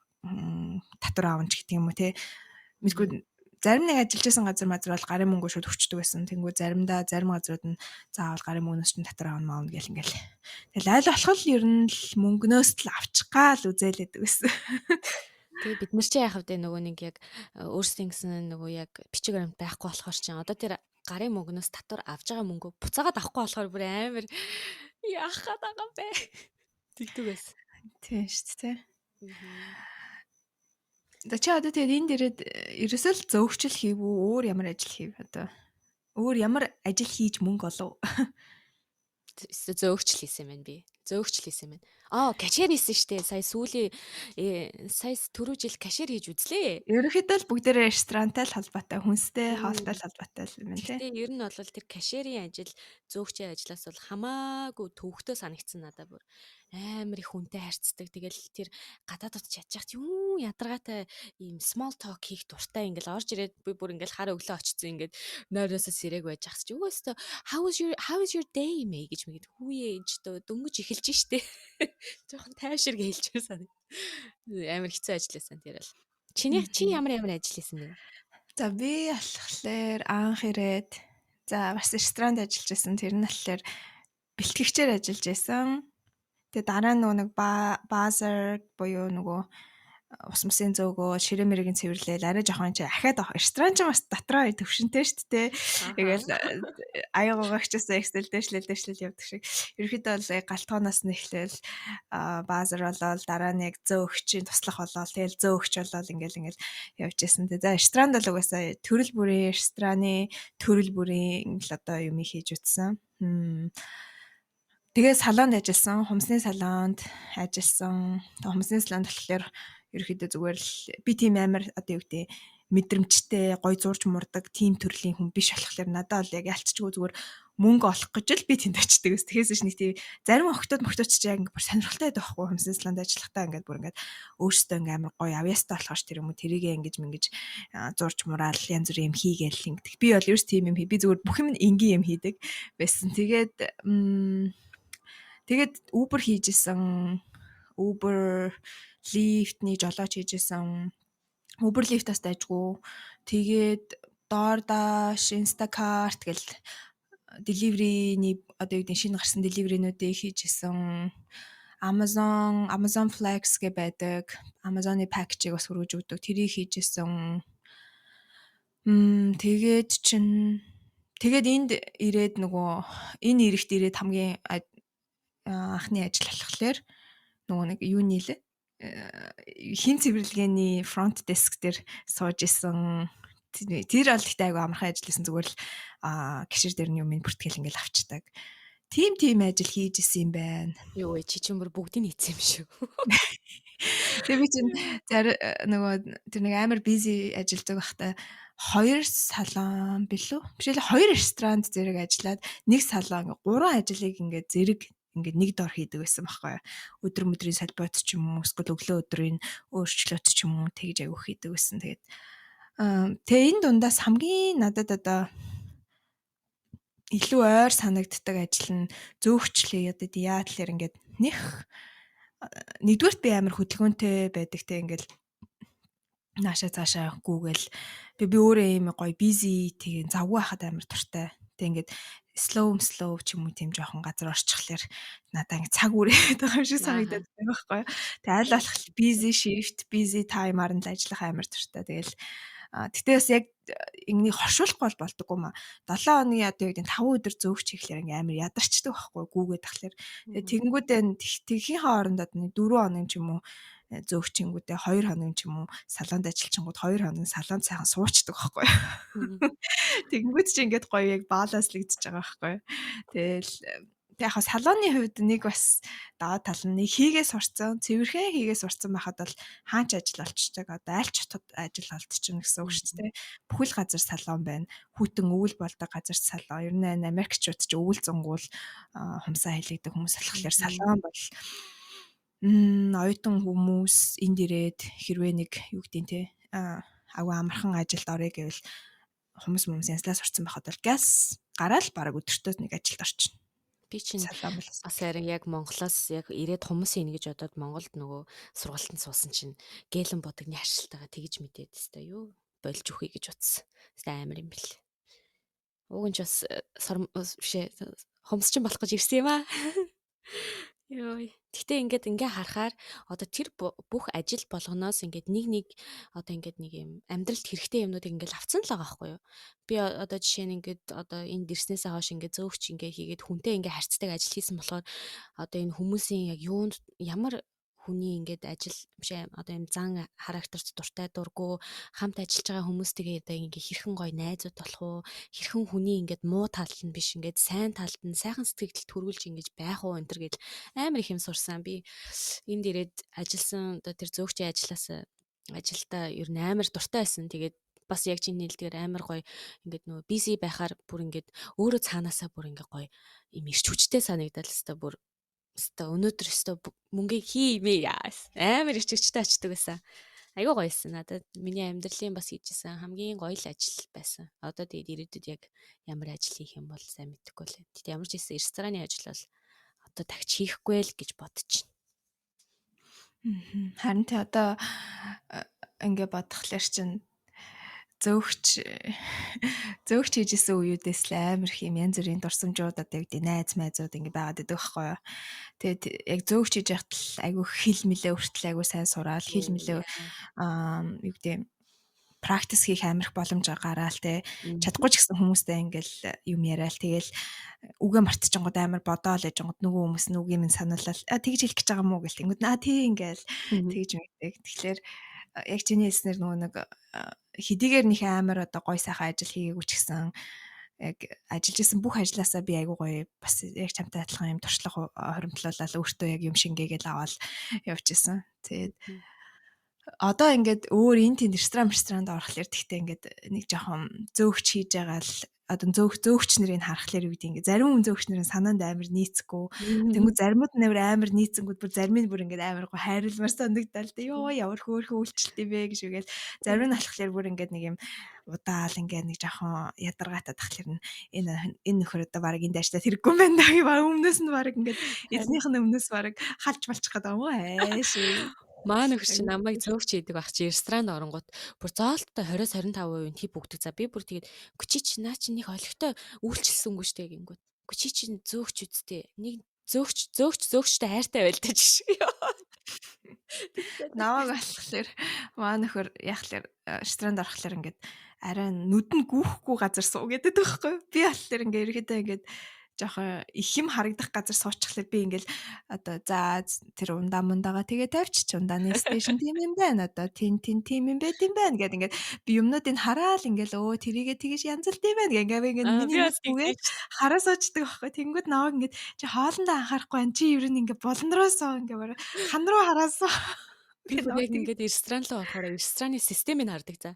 S1: татвар аванч гэдэг юм уу те. Мэдгүй зарим нэг ажиллаж байсан газар бол гарын мөнгө шууд өгчдөг байсан. Тэнгүү зарим газрууд нь заавал гарын мөнгнөөс чинь татвар авах маавна гэл ингээл. Тэгэл аль болох л ер нь л мөнгнөөс л авчих гал үзээлэдэг байсан.
S2: Тэгээ бид нар чи яах вэ нөгөө нэг яг өөрсдийн гэсэн нөгөө яг бичиг баримт байхгүй болохоор чинь одоо тэр гарын мөнгнөөс татвар авж байгаа мөнгөө буцаагаад авахгүй болохоор бүр амар яах гээд байгаа юм бэ? Тэгдэг байсан.
S1: Тийм шүү дээ. За чи одоо тэгээд энэ дээрэд ерөөсөө л зөөгчл хийв үү? Өөр ямар ажил хийв одоо? Өөр ямар ажил хийж мөнгө олов?
S2: Зөөгчл хийсэн юм байна би. Зөөгчл хийсэн юм байна. Кашер хийсэн штэ. Сая түрүү жил кашер хийж үзлээ.
S1: Ерөнхийдөө л бүгдээрээ ресторантай л холбоотой, хүнстэй, хоолтой л холбоотой л юм байна тий.
S2: Гэтэ ер нь бол тэр кашерийн ажил зөөгчийн ажлаас бол хамаагүй төвөгтэй санагдсан надад бүр. Амар их хүнтэй харьцдаг. Тэгэл тэр гадаадд чадчихт юу ядаргаатай ийм small talk хийх дуртай ингээл орж ирээд би бүр ингээл хараа өглөө очсон ингээд нойроосоо сэрэг байж ахчих. Үгүйс how is your day мэй гэж мэгэд хүүе ээж дөнгөж эхэлж штэ. Жохон тайвшир гэлж байсан. Амар хэцүү ажилласан тэр л. Чи ямар ажил хийсэн бэ?
S1: За би болохоор анх ирээд за бас ресторанд ажиллаж байсан. Тэр нь болохоор бэлтгэгчээр ажиллаж байсан. Тэгээ дараа нь нэг базар буюу нөгөө ус мөсийн зөөгөө ширээ мэрэгийн цэвэрлээл арай жоохон чи ахаад ресторан ч бас дотроо төвшөнтэй шүү дээ. Тэгэл аяагаагчаасаа Excel дэвшлэл явдаг шиг. Ерөнхийдөө бол галтгооноос нь эхлээл базар болоод дараа нь яг зөөгчийн туслах болоод тэгэл зөөгч болоод ингээл явж байсан. За ресторанд бол угаасаа төрөл бүрийн рестораны төрөл бүрийн л одоо юм хийж утсан. Тэгээ салонд ажилласан, хумсны салонд ажилласан. Хумсны салонд болохоор ерөөхдөө зүгээр л би тийм амар одоо юу гэдэг мэдрэмжтэй, гой зурж мурдаг тийм төрлийн хүн биш болохоор надад бол яг ялцчихгүй зүгээр мөнгө олох гэж л би тэнд очдөг ус. Тэгэхээс нэг тийм зарим охтууд ч яг бүр сонирхолтой байдаг байхгүй хумсны салонд ажиллахдаа ингээд бүр ингээд өөртөө ингээд амар гой авьяастай болохоор тэр юм уу тэрийгээ ингэж зурж мураал янз бүрийн юм хийгээл ингэдэг. Би бол ерөөс тийм юм би зүгээр бүх юм энгийн юм хийдэг байсан. Тэгээд Uber хийжсэн. Uber Lyft-ний жолооч хийжсэн. Uber Lyft-аас дайжгүй. Тэгээд DoorDash, Instacart гэл delivery-ний одоо юу гэдэг шинэ гарсан delivery-нүүдийг хийжсэн. Amazon Flex гэ байдаг. Amazon-ы package-ийг бас хөргөж өгдөг. Тэрийг хийжсэн. Тэгээд энд ирээд энэ эрэгт ирээд хамгийн анхны ажил болохоор нөгөө нэг юу нийлээ хин цэвэрлэгээний front desk дээр сууж исэн. Тэр бол ихтэй айгу амархан ажил хийсэн зүгээр л гişэр дээр нь юм бүртгэл ингээл авчдаг. Тим ажил хийж исэн юм байна.
S2: Юу вэ чи чимэр бүгдийг хийсэн юм шүү.
S1: Тэгээ би чинь нөгөө тэр нэг амар busy ажилладаг байхдаа 2 салон билүү? Биш ээ 2 ресторанд зэрэг ажиллаад нэг салон 3 ажлыг ингээд зэрэг ингээд нэг дор хийдэг байсан байхгүй юу. Өдөр өдрийн салбарт ч юм уу эсвэл өглөө өдрийн өөрчлөлт ч юм уу тэгж аявих хийдэг байсан. Тэгээд тэгээ энэ дундаас хамгийн надад одоо илүү ойр санагддаг ажил нь зөөгчлээ. Одоо яа тэлэр ингээд нэгдүгээрт би амар хөдөлгөөнтэй байдаг те ингээл наашаа цаашаа гүүгээл би өөрөө юм гоё busy тэгээ завгүй хахад амар туртай. Тэг ингээд slow ч юм уу тийм жоохон газар орчихлоор надаа ингэ цаг үрээд байгаа юм шиг санагдаад байна байхгүй. Тэг аль болох busy shift, busy time-аар нь л ажиллах амар туртай. Тэгэл тэгтээ бас яг ингэ хоршуулахгүй болдоггүй маа. 7 хоногийн одоо яг 5 өдөр зөөгч хийхлээр ингэ амар ядарчдаг байхгүй гүүгээд тахлаар. Тэгэнгүүтээ тэгхийн хоорондоо 4 хоног ч юм уу зөөгчингүүдээ 2 хоног ч юм уу салонд ажиллачингууд 2 хоног салонд сайхан суучдаг байхгүй. Тэгэнгүүт чи ингээд гоё яг баланслэгдэж байгаа байхгүй. Тэгэл Тэг яг салууны хувьд нэг бас даваа тал нь нэг хийгээ сурцсан, цэвэрхэн хийгээ сурцсан байхад бол хаач ажил олчдаг. Одоо аль ч хотод ажил олдчихно гэсэн үг шүү дээ. Бүхэл газар салон байна. Хүйтэн өвөл болдог газар салон. Ер нь Америкчууд ч өвөл зунгуул хумсаа хэлэгдэг хүмүүс болохоор салон бол оюутан хүмүүс энд ирээд хэрвээ нэг юу гэдэг нь те агуу амархан ажилд орё гэвэл хүмүүс янзлаа сурцсан байхад бол газ гараал бараг өдөртөө нэг ажилд орчихно.
S2: Би чинь
S1: Салон бол
S2: бас харин яг Монголоос яг ирээд хүмүүс ийн гэж бодоод Монголд нөгөө сургалтанд суусан чинь гэлэн бодогны харшилтайгаа тэгж мэдээд өстой юу болж өгье гэж утсан. Өстой амар юм бэл. Уг нь ч бас бишээ хумс чинь болох гэж ирсэн юм аа. Йой. Гэтэ ингээ харахаар одоо тэр бүх ажил болгоноос ингээд нэг одоо ингээд нэг юм амьдралд хэрэгтэй юмнуудыг ингээд авцсан л байгаа байхгүй юу? Би одоо жишээ нь ингээд одоо энд ирснээсээ хойш ингээд зөөгч ингээ хийгээд хүнтэй ингээ харьцдаг ажил хийсэн болохоор одоо энэ хүмүүсийн яг юунд ямар хүний ингээд ажил биш одоо юм зан характерт дуртай дургу хамт ажиллаж байгаа хүмүүстэйгээ одоо ингээ хэрхэн гоё найзууд болох уу хэрхэн хүний ингээд муу талд нь биш ингээд сайн талд нь сайхан сэтгэлд төрүүлж ингэж байх уу энэ төр гэл амар их юм сурсан. Би энд ирээд ажилласан одоо тэр зөөгчийн ажилдаа ер нь амар дуртай байсан. Тэгээд бас яг чиний хэлдгээр амар гоё ингээд нөгөө бизи байхаар бүр ингээд өөрөө цаанаасаа бүр ингээд гоё юм ирч хүчтэй санагдал өстой бүр өстой өнөөдөр өстой мөнгө хиймээ яас амар ирч хүчтэй очдөг байсан. Айгуу гоё байсан. Надад миний амьдралын бас хийжсэн хамгийн гоё л ажил байсан. Одоо тэгээд ирээдүйд яг ямар ажил хийх юм бол сайн мэдэхгүй л. Тэгтээ ямар ч хэлсэн рестораны ажил бол одоо тагч хийхгүй л гэж бодчих.
S1: Харин тэ одоо ингээ бодхолоор чинь зөөгч хийжсэн үеүүдээс л амар их юм янз бүрийн дурсамжууд одоо юу гэдэг найз майзууд ингээ байгаад байдаг байхгүй юу. Тэгээд яг зөөгч хийж яхад л айгүй хэл мэлээ өртөл айгүй сайн сураал хэл мэлээ юу гэдэг практис хийх амирх боломж гараал те чадахгүй ч гэсэн хүмүүстэй ингээл юм яриад тэгэл үгээ мартчихгод амар бодоол яжгод нөгөө хүмүүс нь үгийн минь санаалал тэгж хэлэх гэж байгаа мó гэл тэнгүүд тий ингээл тэгж мэддэг. Тэгэхээр яг чиний хэлснээр нөгөө нэг хэдийгээр нөх амар одоо гой сайхан ажил хийгээгүй ч гэсэн яг ажиллаж исэн бүх ажилласаа би айгуу гоё бас яг чамтай адилхан юм туршлага хоримтлуулаад өөртөө яг юм шингээгээл аваад явчихсан. Тэгээд одоо ингээд өөр энэ тэнд ресторанд орохлоор тэгтээ ингээд нэг жоохон зөөгч хийж байгаа л одоо зөөгч нарыг харахаар юу гэдэг ингээд зарим хүн зөөгч нарын санаанд амар нийцэхгүй тэнгүү заримуд нь амар нийцэнгүүд бүр зарим нь бүр ингээд амар гоо хайрлмаар санагдал тэ ёо ямар хөөрхөн үйлчлэлт юм бэ гэж үгээл зарим нь болохоор бүр ингээд нэг юм удаал ингээд нэг жоохон ядаргаатай тахлаар энэ нөхөр одоо баг энд ажиллаад хэрэггүй юм байна даа баг өмнөөс нь баг ингээд эзнийх нь өмнөөс баг халж малчих гэдэг юм уу хайш.
S2: Маа нөхөр чи намайг зөөгч хийдэг байх чи ресторанд оронгууд бүр зоолттой 20-25% тип өгдөг. За би бүр тэгээд гүчи чи наа чи нэг олигтой үйлчлсэнгүй штэ гингүүд. Гүчи чи зөөгч үсттэй. Нэг зөөгчтэй хайртай байлдаж шиг.
S1: Намайг болохоор маа нөхөр яхахлаар ресторанд орохлоор ингээд арай нүд нь гүүхгүй газар суу гэдэг байхгүй. Би болохоор ингээд ерөөдөө ингээд жоохон их юм харагдах газар суучихлаар би ингээл одоо за тэр ундаа мундаага тэгээ тавьчих ундааны стейшн тийм юм байна одоо тин тийм юм байт юм байна гэдэг ингээд би юмнуудыг хараал ингээл өө тэрийгэ тэгэж янзалт юм байна гэнгээ би ингээд миний нүдгүйгээ хараа суучдаг байхгүй тэнгүүд наваг ингээд чи хоолндоо анхаарахгүй ан чи ер нь ингээд болондроосоо ингээд бараг хан руу хараасаа
S2: би яг ингээд ресторан руу орохоор рестораны системийг хардаг за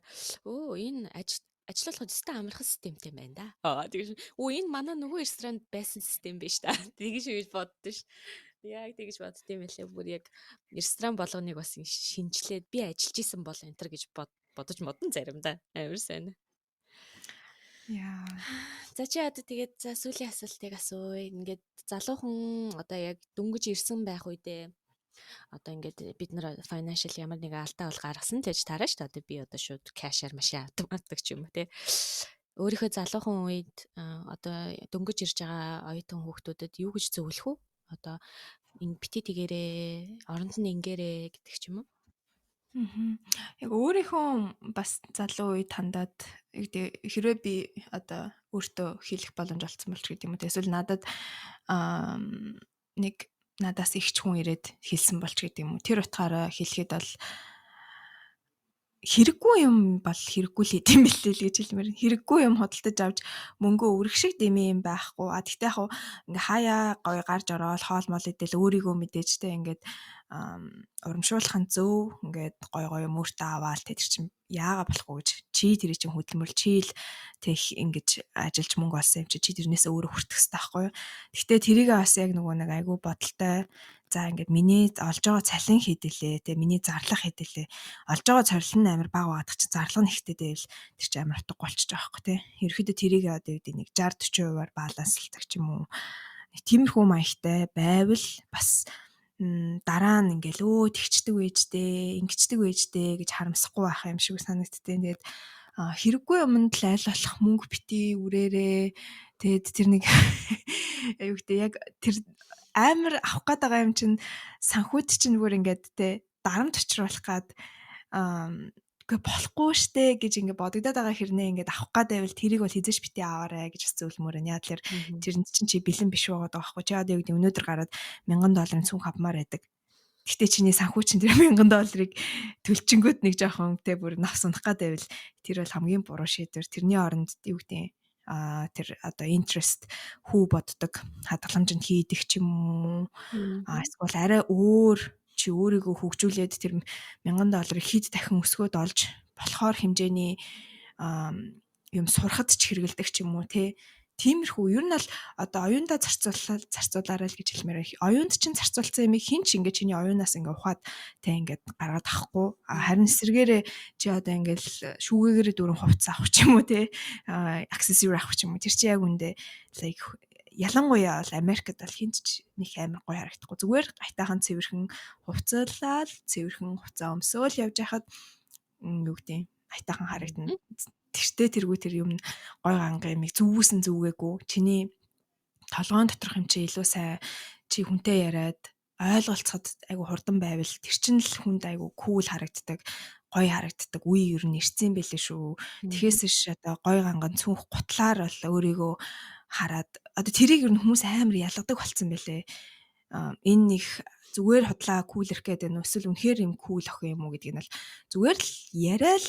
S2: өө энэ ажиллах хөдөлთა амархан системтэй байна да. Тэгэж энэ манай нөгөө ресторанд байсан систем биш та. Тэгэж үйл боддоо ш. Яг тэгэж боддсон юм байлээ. Бүр яг ресторан болгоныг бас шинжлээд би ажиллаж исэн бол энэ төр гэж бодож модон заримдаа. Амар сайн.
S1: Яа.
S2: За чи одоо тэгээд за сүүлийн асуултыг асууя. Ингээд залуухан одоо яг дөнгөж ирсэн байх үедээ одоо ингээд бид нар financial ямар нэг алдаа бол гаргасан тэгж тараа шүү дээ. Одоо би одоо шууд кэшэр машин авдаг ч юм уу те. Өөрийнхөө залуухан үед одоо дөнгөж ирж байгаа оюутан хүүхдүүдэд юу гэж зөвлөх вэ? Одоо энэ бити тэгэрээ, оронд нь ингээрээ гэдэг ч юм уу?
S1: Яг өөрийнхөө бас залуу үед хандаад хэрвээ би одоо өөртөө хэлэх боломж олцсон болч гэдэг юм уу. Эсвэл надад нэг надаас ихч хүн ирээд хэлсэн болч гэдэг юм уу. Тэр утгаараа хэлэхэд бол Хэрэггүй юм бол хэрэггүй л гэдэм билээ л гэж хэлмээр. Хэрэггүй юм худалдаж авч мөнгөө өргөх шиг дэмий юм байхгүй. Тэгтээ яг ингээ хаяа гоё гарч ороод хоол мол идэл өөрийгөө мэдээж тэ ингээд урамшуулах нь зөв. Ингээд гоё гоё мөртөө аваал тэр чинь яага болохгүй гэж. Чи тэрий чинь хөдөлмөр чи л тэг ингэж ажиллаж мөнгө олсон юм чи тэрнээс өөрөө хүртэх хэрэгтэй байхгүй юу. Гэхдээ тэрийг бас яг нөгөө нэг айгүй бодолтой. За ингээд миний олж байгаа цалин хэдэлээ тэ миний зарлах хэдэлээ олж байгаа цорилн нь амар бага байгаадах чи зарлага нь ихтэй дэвэл тэр чи амар утга болчих жоох байхгүй тий. Ерөөхдөө тэрийг одоо гэдэг нэг 60-40%-аар балансалдаг ч юм уу. Нэг тиймэрхүү маягтай байвал бас дараа нь ингээл тэгчдэг үежтэй, ингэчдэг үежтэй гэж харамсахгүй байх юм шиг санагдтыг. Тэгээд хэрэггүй юмд л аль болох мөнгө бити үрээрээ. Тэгээд тэр нэг аюу гэдэг яг тэр амар авах гээд байгаа юм чинь санхүүд чинь бүр ингээд те дарамт учруулах гад үгүй болохгүй штэ гэж ингээд бодогдоод байгаа хэрнээ ингээд авах гээд байвал тэрийг бол хизээш бити аваарэ гэж бас зөвлөмөр нь. Яа тэлэр тэрэнд чинь чи бэлэн биш байгаад байгаа байхгүй. Чи одоо юу гэдэг өнөөдөр гараад $1000 цүнх авмаар байдаг. Гэтэ чиний санхүү чинь тэр $1000 төлчингүүд нэг жоохон те бүр навс унах гээд байвал тэр бол хамгийн буруу шийдвэр. Тэрний оронд юу гэдэг тэр одоо interest хүү боддог хадгаламж нь хийдэг ч юм уу. Эсвэл арай өөр чи өөрийгөө хөгжүүлээд тэр $1000 хэд дахин өсгөөд олж болохоор хэмжээний юм сурахад ч хэрэгэлдэг ч юм уу те. Тиймэрхүү ер нь бол одоо оюундаа зарцуулаарай л гэж хэлмээр байна. Оюунд чинь зарцуулсан юм хин ч ингээд чиний оюунаас ингээд ухаад те ингээд гаргаад авахгүй. Харин эсэргээрээ чи одоо ингээд шүүгээрээ дөрөв хувцас авах ч юм уу те. Accessory авах ч юм уу. Тэр чи яг үндэ like ялангуяа бол Америкт бол хинч нэг амар гоё харагдахгүй. Зүгээр айтайхан цэвэрхэн хувцаалал, цэвэрхэн хувцас өмсөөл явж байхад юу гэдэг айтайхан харагдана. Тэртээ тэргүй тэр юм гой ганга юмыг зүгүүсэн зүгээгүй. Чиний толгойн доторх юм чи илүү сайн чи хүнтэй яриад ойлголцоход айгу хурдан байвал тэр чинь л хүнд айгу кул харагддаг, гоё харагддаг үе ер нь ирсэн байлээ шүү. Тэгэхээс ш одоо гой ганган цүнх гутлаар бол өөрийгөө хараад одоо тэрийг ер нь хүмүүс амар ялгадаг болцсон байлээ. Энэ нэг зүгээр худлаа кул ирэх гэдэг нь эсвэл үнэхээр юм кул охин юм уу гэдгийг нь л зүгээр л яриад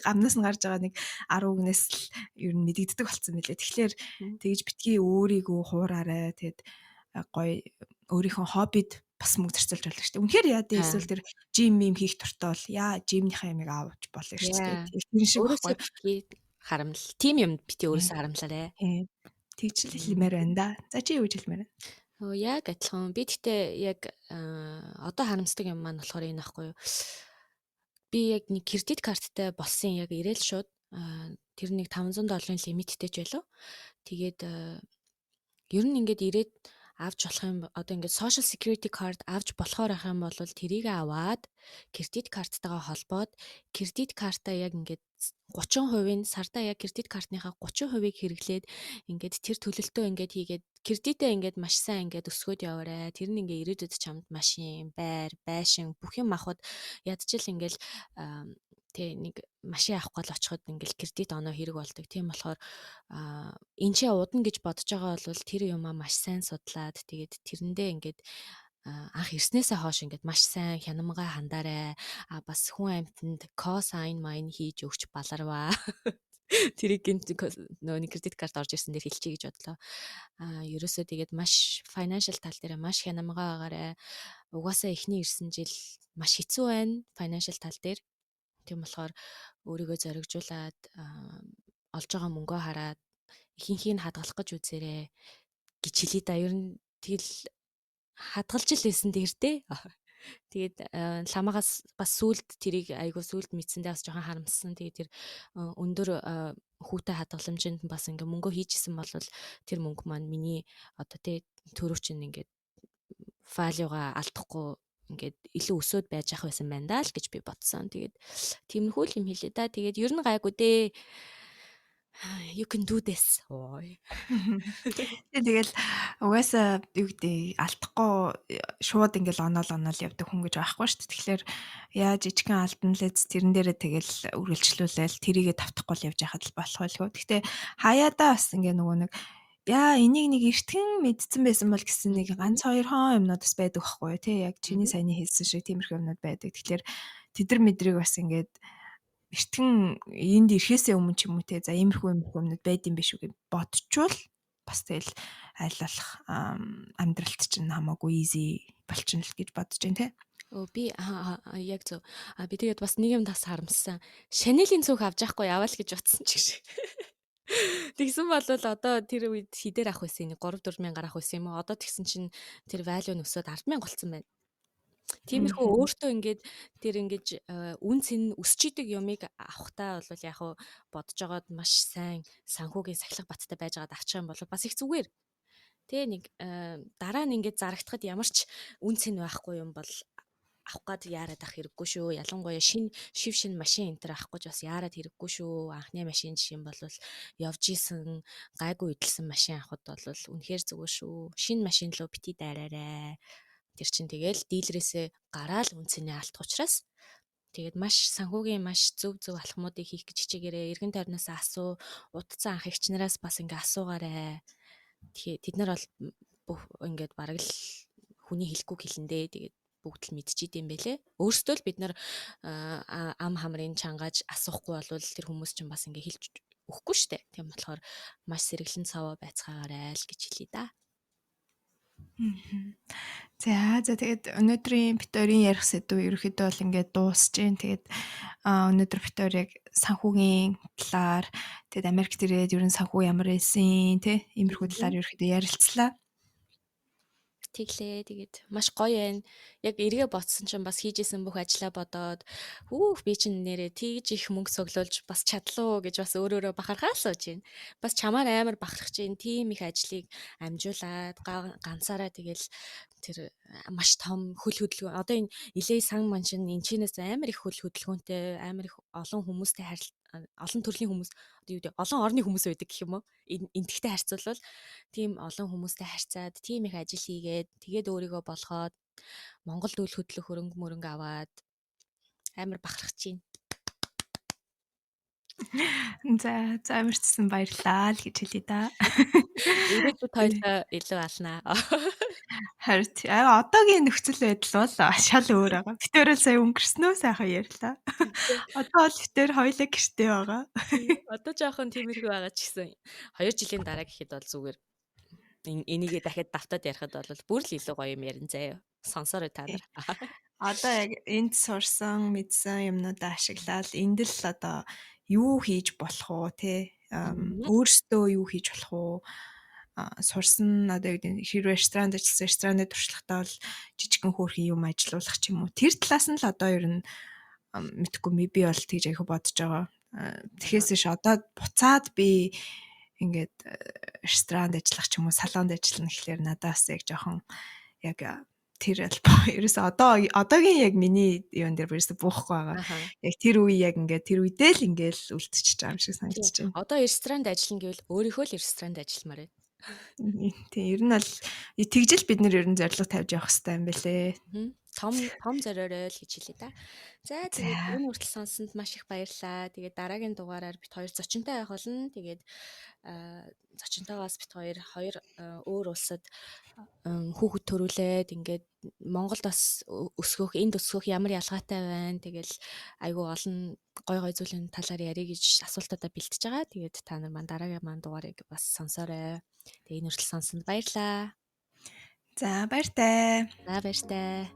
S1: гамнаас нь гарч байгаа нэг 10 үгнээс л ер нь мэдэгддэг болцсон байлээ. Тэгэхээр тэгж битгий өөрийгөө хуураарай. Тэгэд гоё өөрийнхөө хоббид бас мөнгө зарцуулж болно шүү дээ. Үнэхээр яа дээ эсвэл тэр жим юм хийх дуртай бол яа жимнийхээ ямиг авч болно шүү дээ. Тэр шиг
S2: Өөрөөсөө битгий харамл. Тим юм бити өөрөөсөө харамлаарэ.
S1: Тэгж л хэлмээр байна да. За чи юу гэж хэлмээр байна?
S2: Яг адилхан. Би тэгтээ яг одоо харамсдаг юм маань болохоор энэ байхгүй юу. Би яг нэг кредит карттай болсон яг ирээл шууд тэр нэг $500 лимиттэй ч байлоо. Тэгээд ер нь ингээд ирээд авч болох юм одоо ингээд social security card авч болохоор ах юм бол тэрийг аваад кредит карттайгаа холбоод кредит картаа яг ингээд 30%-ийн сардаа яг кредит картныхаа 30%-ийг хэрэглээд ингээд тэр төлөлтөө ингээд хийгээд кредитээ ингээд маш сайн ингээд өсгөөд яваарэ. Тэр нь ингээд ирээдүйд чамд машин, байр, байшин бүх юм авахд ядчил ингээд тэ нэг машин авах гол очиход ингээл кредит оноо хэрэг болдог. Тийм болохоор энэ чи удна гэж бодож байгаа бол тэр юмаа маш сайн судлаад тэгээд тэрэндээ ингээд анх ирснээсээ хойш ингээд маш сайн хянамгаа хандаарай. Бас хүн амьтанд cosine mine хийж өгч баларваа. Тэрийг нөө кредит карт орж ирсэн дээр хэлчихье гэж бодлоо. Ерөөсөө тэгээд маш financial тал дээр маш хянамгаа байгаарай. Угаасаа эхний ирсэн жил маш хэцүү байна financial тал дээр. Тийм болохоор өөрийгөө зоригжуулаад олж байгаа мөнгөө хараад ихэнхийг нь хадгалах гэж үзээрэй гэж хэлий да. Ер нь тэгэл хадгалж л байсан дээртэй. Тэгээд ламагаас бас сүулт тэрийг айгуу сүулт мэдсэндээ бас жоохон харамссан. Тэгээд тэр өндөр хүүтэй хадгаламжинд бас ингээ мөнгө хийжсэн бол тэр мөнгө маань миний одоо тэ төрөв чинь ингээд файлыгаа алдахгүй ингээд илүү өсөөд байж ах байсан байна даа л гэж би бодсон. Тэгээд тиймэрхүү юм хэлээ да. Тэгээд ер нь гайгүй дээ. You can do this.
S1: Тэгэл угаасаа юу гэдэг алдахгүй шууд ингээл оноол явдаг хүн гэж байхгүй шүү дээ. Тэгэхээр яаж жижигхэн алдан лэз тэрэн дээрээ тэгэл үргэлжлүүлээл тэрийгэ тавтахгүй л явж байхад л болох байлгүй. Гэхдээ хаяадаа бас ингээ нөгөө нэг яа энийг нэг эртгэн мэдсэн байсан бол гэсэн нэг ганц хоёр хон юмнууд бас байдаг байхгүй тий. Яг чиний саяны хэлсэн шиг тиймэрхүү юмнууд байдаг. Тэгэхээр тэдэр мэдрийг бас ингээд эртхэн энд ирэхээсээ өмнө ч юм уу те за иймэрхүү өмнөд байд юм биш үү гэж бодчихвол бас тэгэл аль болох амьдралт чинь хамаагүй easy болчихно л гэж бодож байна те.
S2: Би яг зөв. Би тэгээд бас нэг юм тас харамссан. Шанелийн цүнх авч яахгүй яваа л гэж утсан ч гэж. Тэгсэн бол одоо тэр үед хідээр авах байсан нэг 3 4 мянгаар авах байсан юм уу? Одоо тэгсэн чинь тэр value нь өсөд 10 мянга болсон байна. Тиймэрхүү өөртөө ингээд тэр ингэж үн цэн өсч идэг юмыг авахтаа бол яг хуу бодож байгаад маш сайн санхүүгийн сахилга баттай байж байгаад авчих юм бол бас их зүгээр. Тэ нэг дараа нь ингээд зарагдахад ямар ч үн цэн байхгүй юм бол авах гад яарад ах хэрэггүй шүү. Ялангуяа шив шин машин энэ төр авах гэж бас яарад хэрэггүй шүү. Анхны машин жишээ нь бол явж исэн гайгүй идэлсэн машин авахд бол үнэхээр зүгээр шүү. Шинэ машин лөө бити дайраарай. Тэр чин тэгэл дилерээсээ гараал үнцний алдах учраас тэгээд маш санхүүгийн маш зөв алхмуудыг хийх гэж хичээгээрээ эргэн тойрноос асуу, удацсан анх эгч нараас бас ингээ асуугаарай. Тэгэхээр тэд нар бол бүх ингээд бараг л хүний хэлэхгүй хэлэндээ тэгээд бүгд л мэдчихийд юм бэлээ. Өөрсдөө л бид нар ам хамрын чангааж асуухгүй болвол тэр хүмүүс чинь бас ингээ хэлж өгөхгүй штэ. Тийм болохоор маш сэргэлэн цаваа байцгаагаарай л гэж хэлье да.
S1: За тэгээд өнөөдрийн битүүрийн ярих сэдв ерөөхдөө бол ингээд дуусж जैन. Тэгээд өнөөдөр битүүр яг санхүүгийн талаар тэгээд Америкт ирээд ерөн санхүү ямар байсан тий иймэрхүү талаар ерөөхдөө ярилцлаа.
S2: Тэглээ. Тэгээд маш гоё байна. Яг эргээ ботсон чинь бас хийжсэн бүх ажлаа бодоод би чинь нэрээ тэгж их мөнгө цуглуулж бас чадлаа гэж бас өөрөөрөө бахархаа сууж байна. Бас чамаар амар бахархаж чинь тийм их ажлыг амжуулаад ганцаараа тэгэл тэр маш том хөл хөдөлгөөн одоо энэ илээ сан маншин энэ чинээс амар их хөл хөдөлгөөнтэй амар их олон хүмүүстэй олон төрлийн хүмүүс одоо юу гэдэг олон орны хүмүүс байдаг гэх юм уу энтэгтэй харьцуулбал тийм олон хүмүүстэй харьцаад тийм их ажил хийгээд тэгээд өөрийгөө болгоод Монголд үйл хөдлөх хөрөнгө аваад амар бахархаж байна.
S1: За амарчсан баярлаа л гэж хэлье да.
S2: Ирээдүйд хоёлоо илүү алнаа.
S1: Харин одоогийн нөхцөл байдал бол шал өөр байгаа. Битээрэл сая өнгөрснөө сайхан ярьлаа. Одоо бол битээр хоёлаа гэртээ байгаа.
S2: Одоо жоохон тиймэрхүү байгаа ч гэсэн 2 жилийн дараа гэхэд бол зүгээр энийгээ дахиад давтаад ярихад бол бүр л илүү гоё юм ярин заяа. Сонсороо та нар.
S1: Одоо яг энд сурсан, мэдсэн юмнуудаа ашиглаад энд л одоо юу хийж болох уу те өөрсдөө юу хийж болох уу сурсан одоо хэрвээ ресторанд ажилласан рестораны туршлагатай бол жижигхэн хөөрхөн юм ажилуулах ч юм уу тэр талаас нь л одоо ер нь мэдхгүй би бол тэгж айху бодож байгаа. Тэгэхээс ш одоо буцаад би ингээд ресторанд ажиллах ч юм уу салонд ажиллана гэхлээр надаас яг жоохон яг тэр ерөөсө одоогийн яг миний юун дээр ерөөсө буухгүй байгаа. Яг тэр үе яг ингээд тэр үедээ л ингээд үлдчихэж байгаа юм шиг санагдаж байна.
S2: Одоо ресторанд ажиллана гэвэл өөрийнхөө л ресторанд ажилламаар байна.
S1: Тийм ер нь бол тэгжэл бид нэр ер нь зорилго тавьж явах хэрэгтэй юм бэлээ.
S2: Том зориорой л гэж хэлээ да. За тэгээд энэ хүртэл сонссонд маш их баярлалаа. Тэгээд дараагийн дугаараар бит хоёр зочинтой байх болно. Тэгээд зочинтойгоос бит хоёр өөр улсад хүүхэд төрүүлээд ингээд Монголд бас энд өсгөх ямар ялгаатай байна. Тэгэл айгүй олон гой зүйлийн талаар ярих гэж асуултуудаа бэлтэж байгаа. Тэгээд та нар маань дараагийн дугаарыг бас сонсоорой. Тэгээд энэ хүртэл сонссонд баярлалаа.
S1: За баяртай.
S2: За баяртай.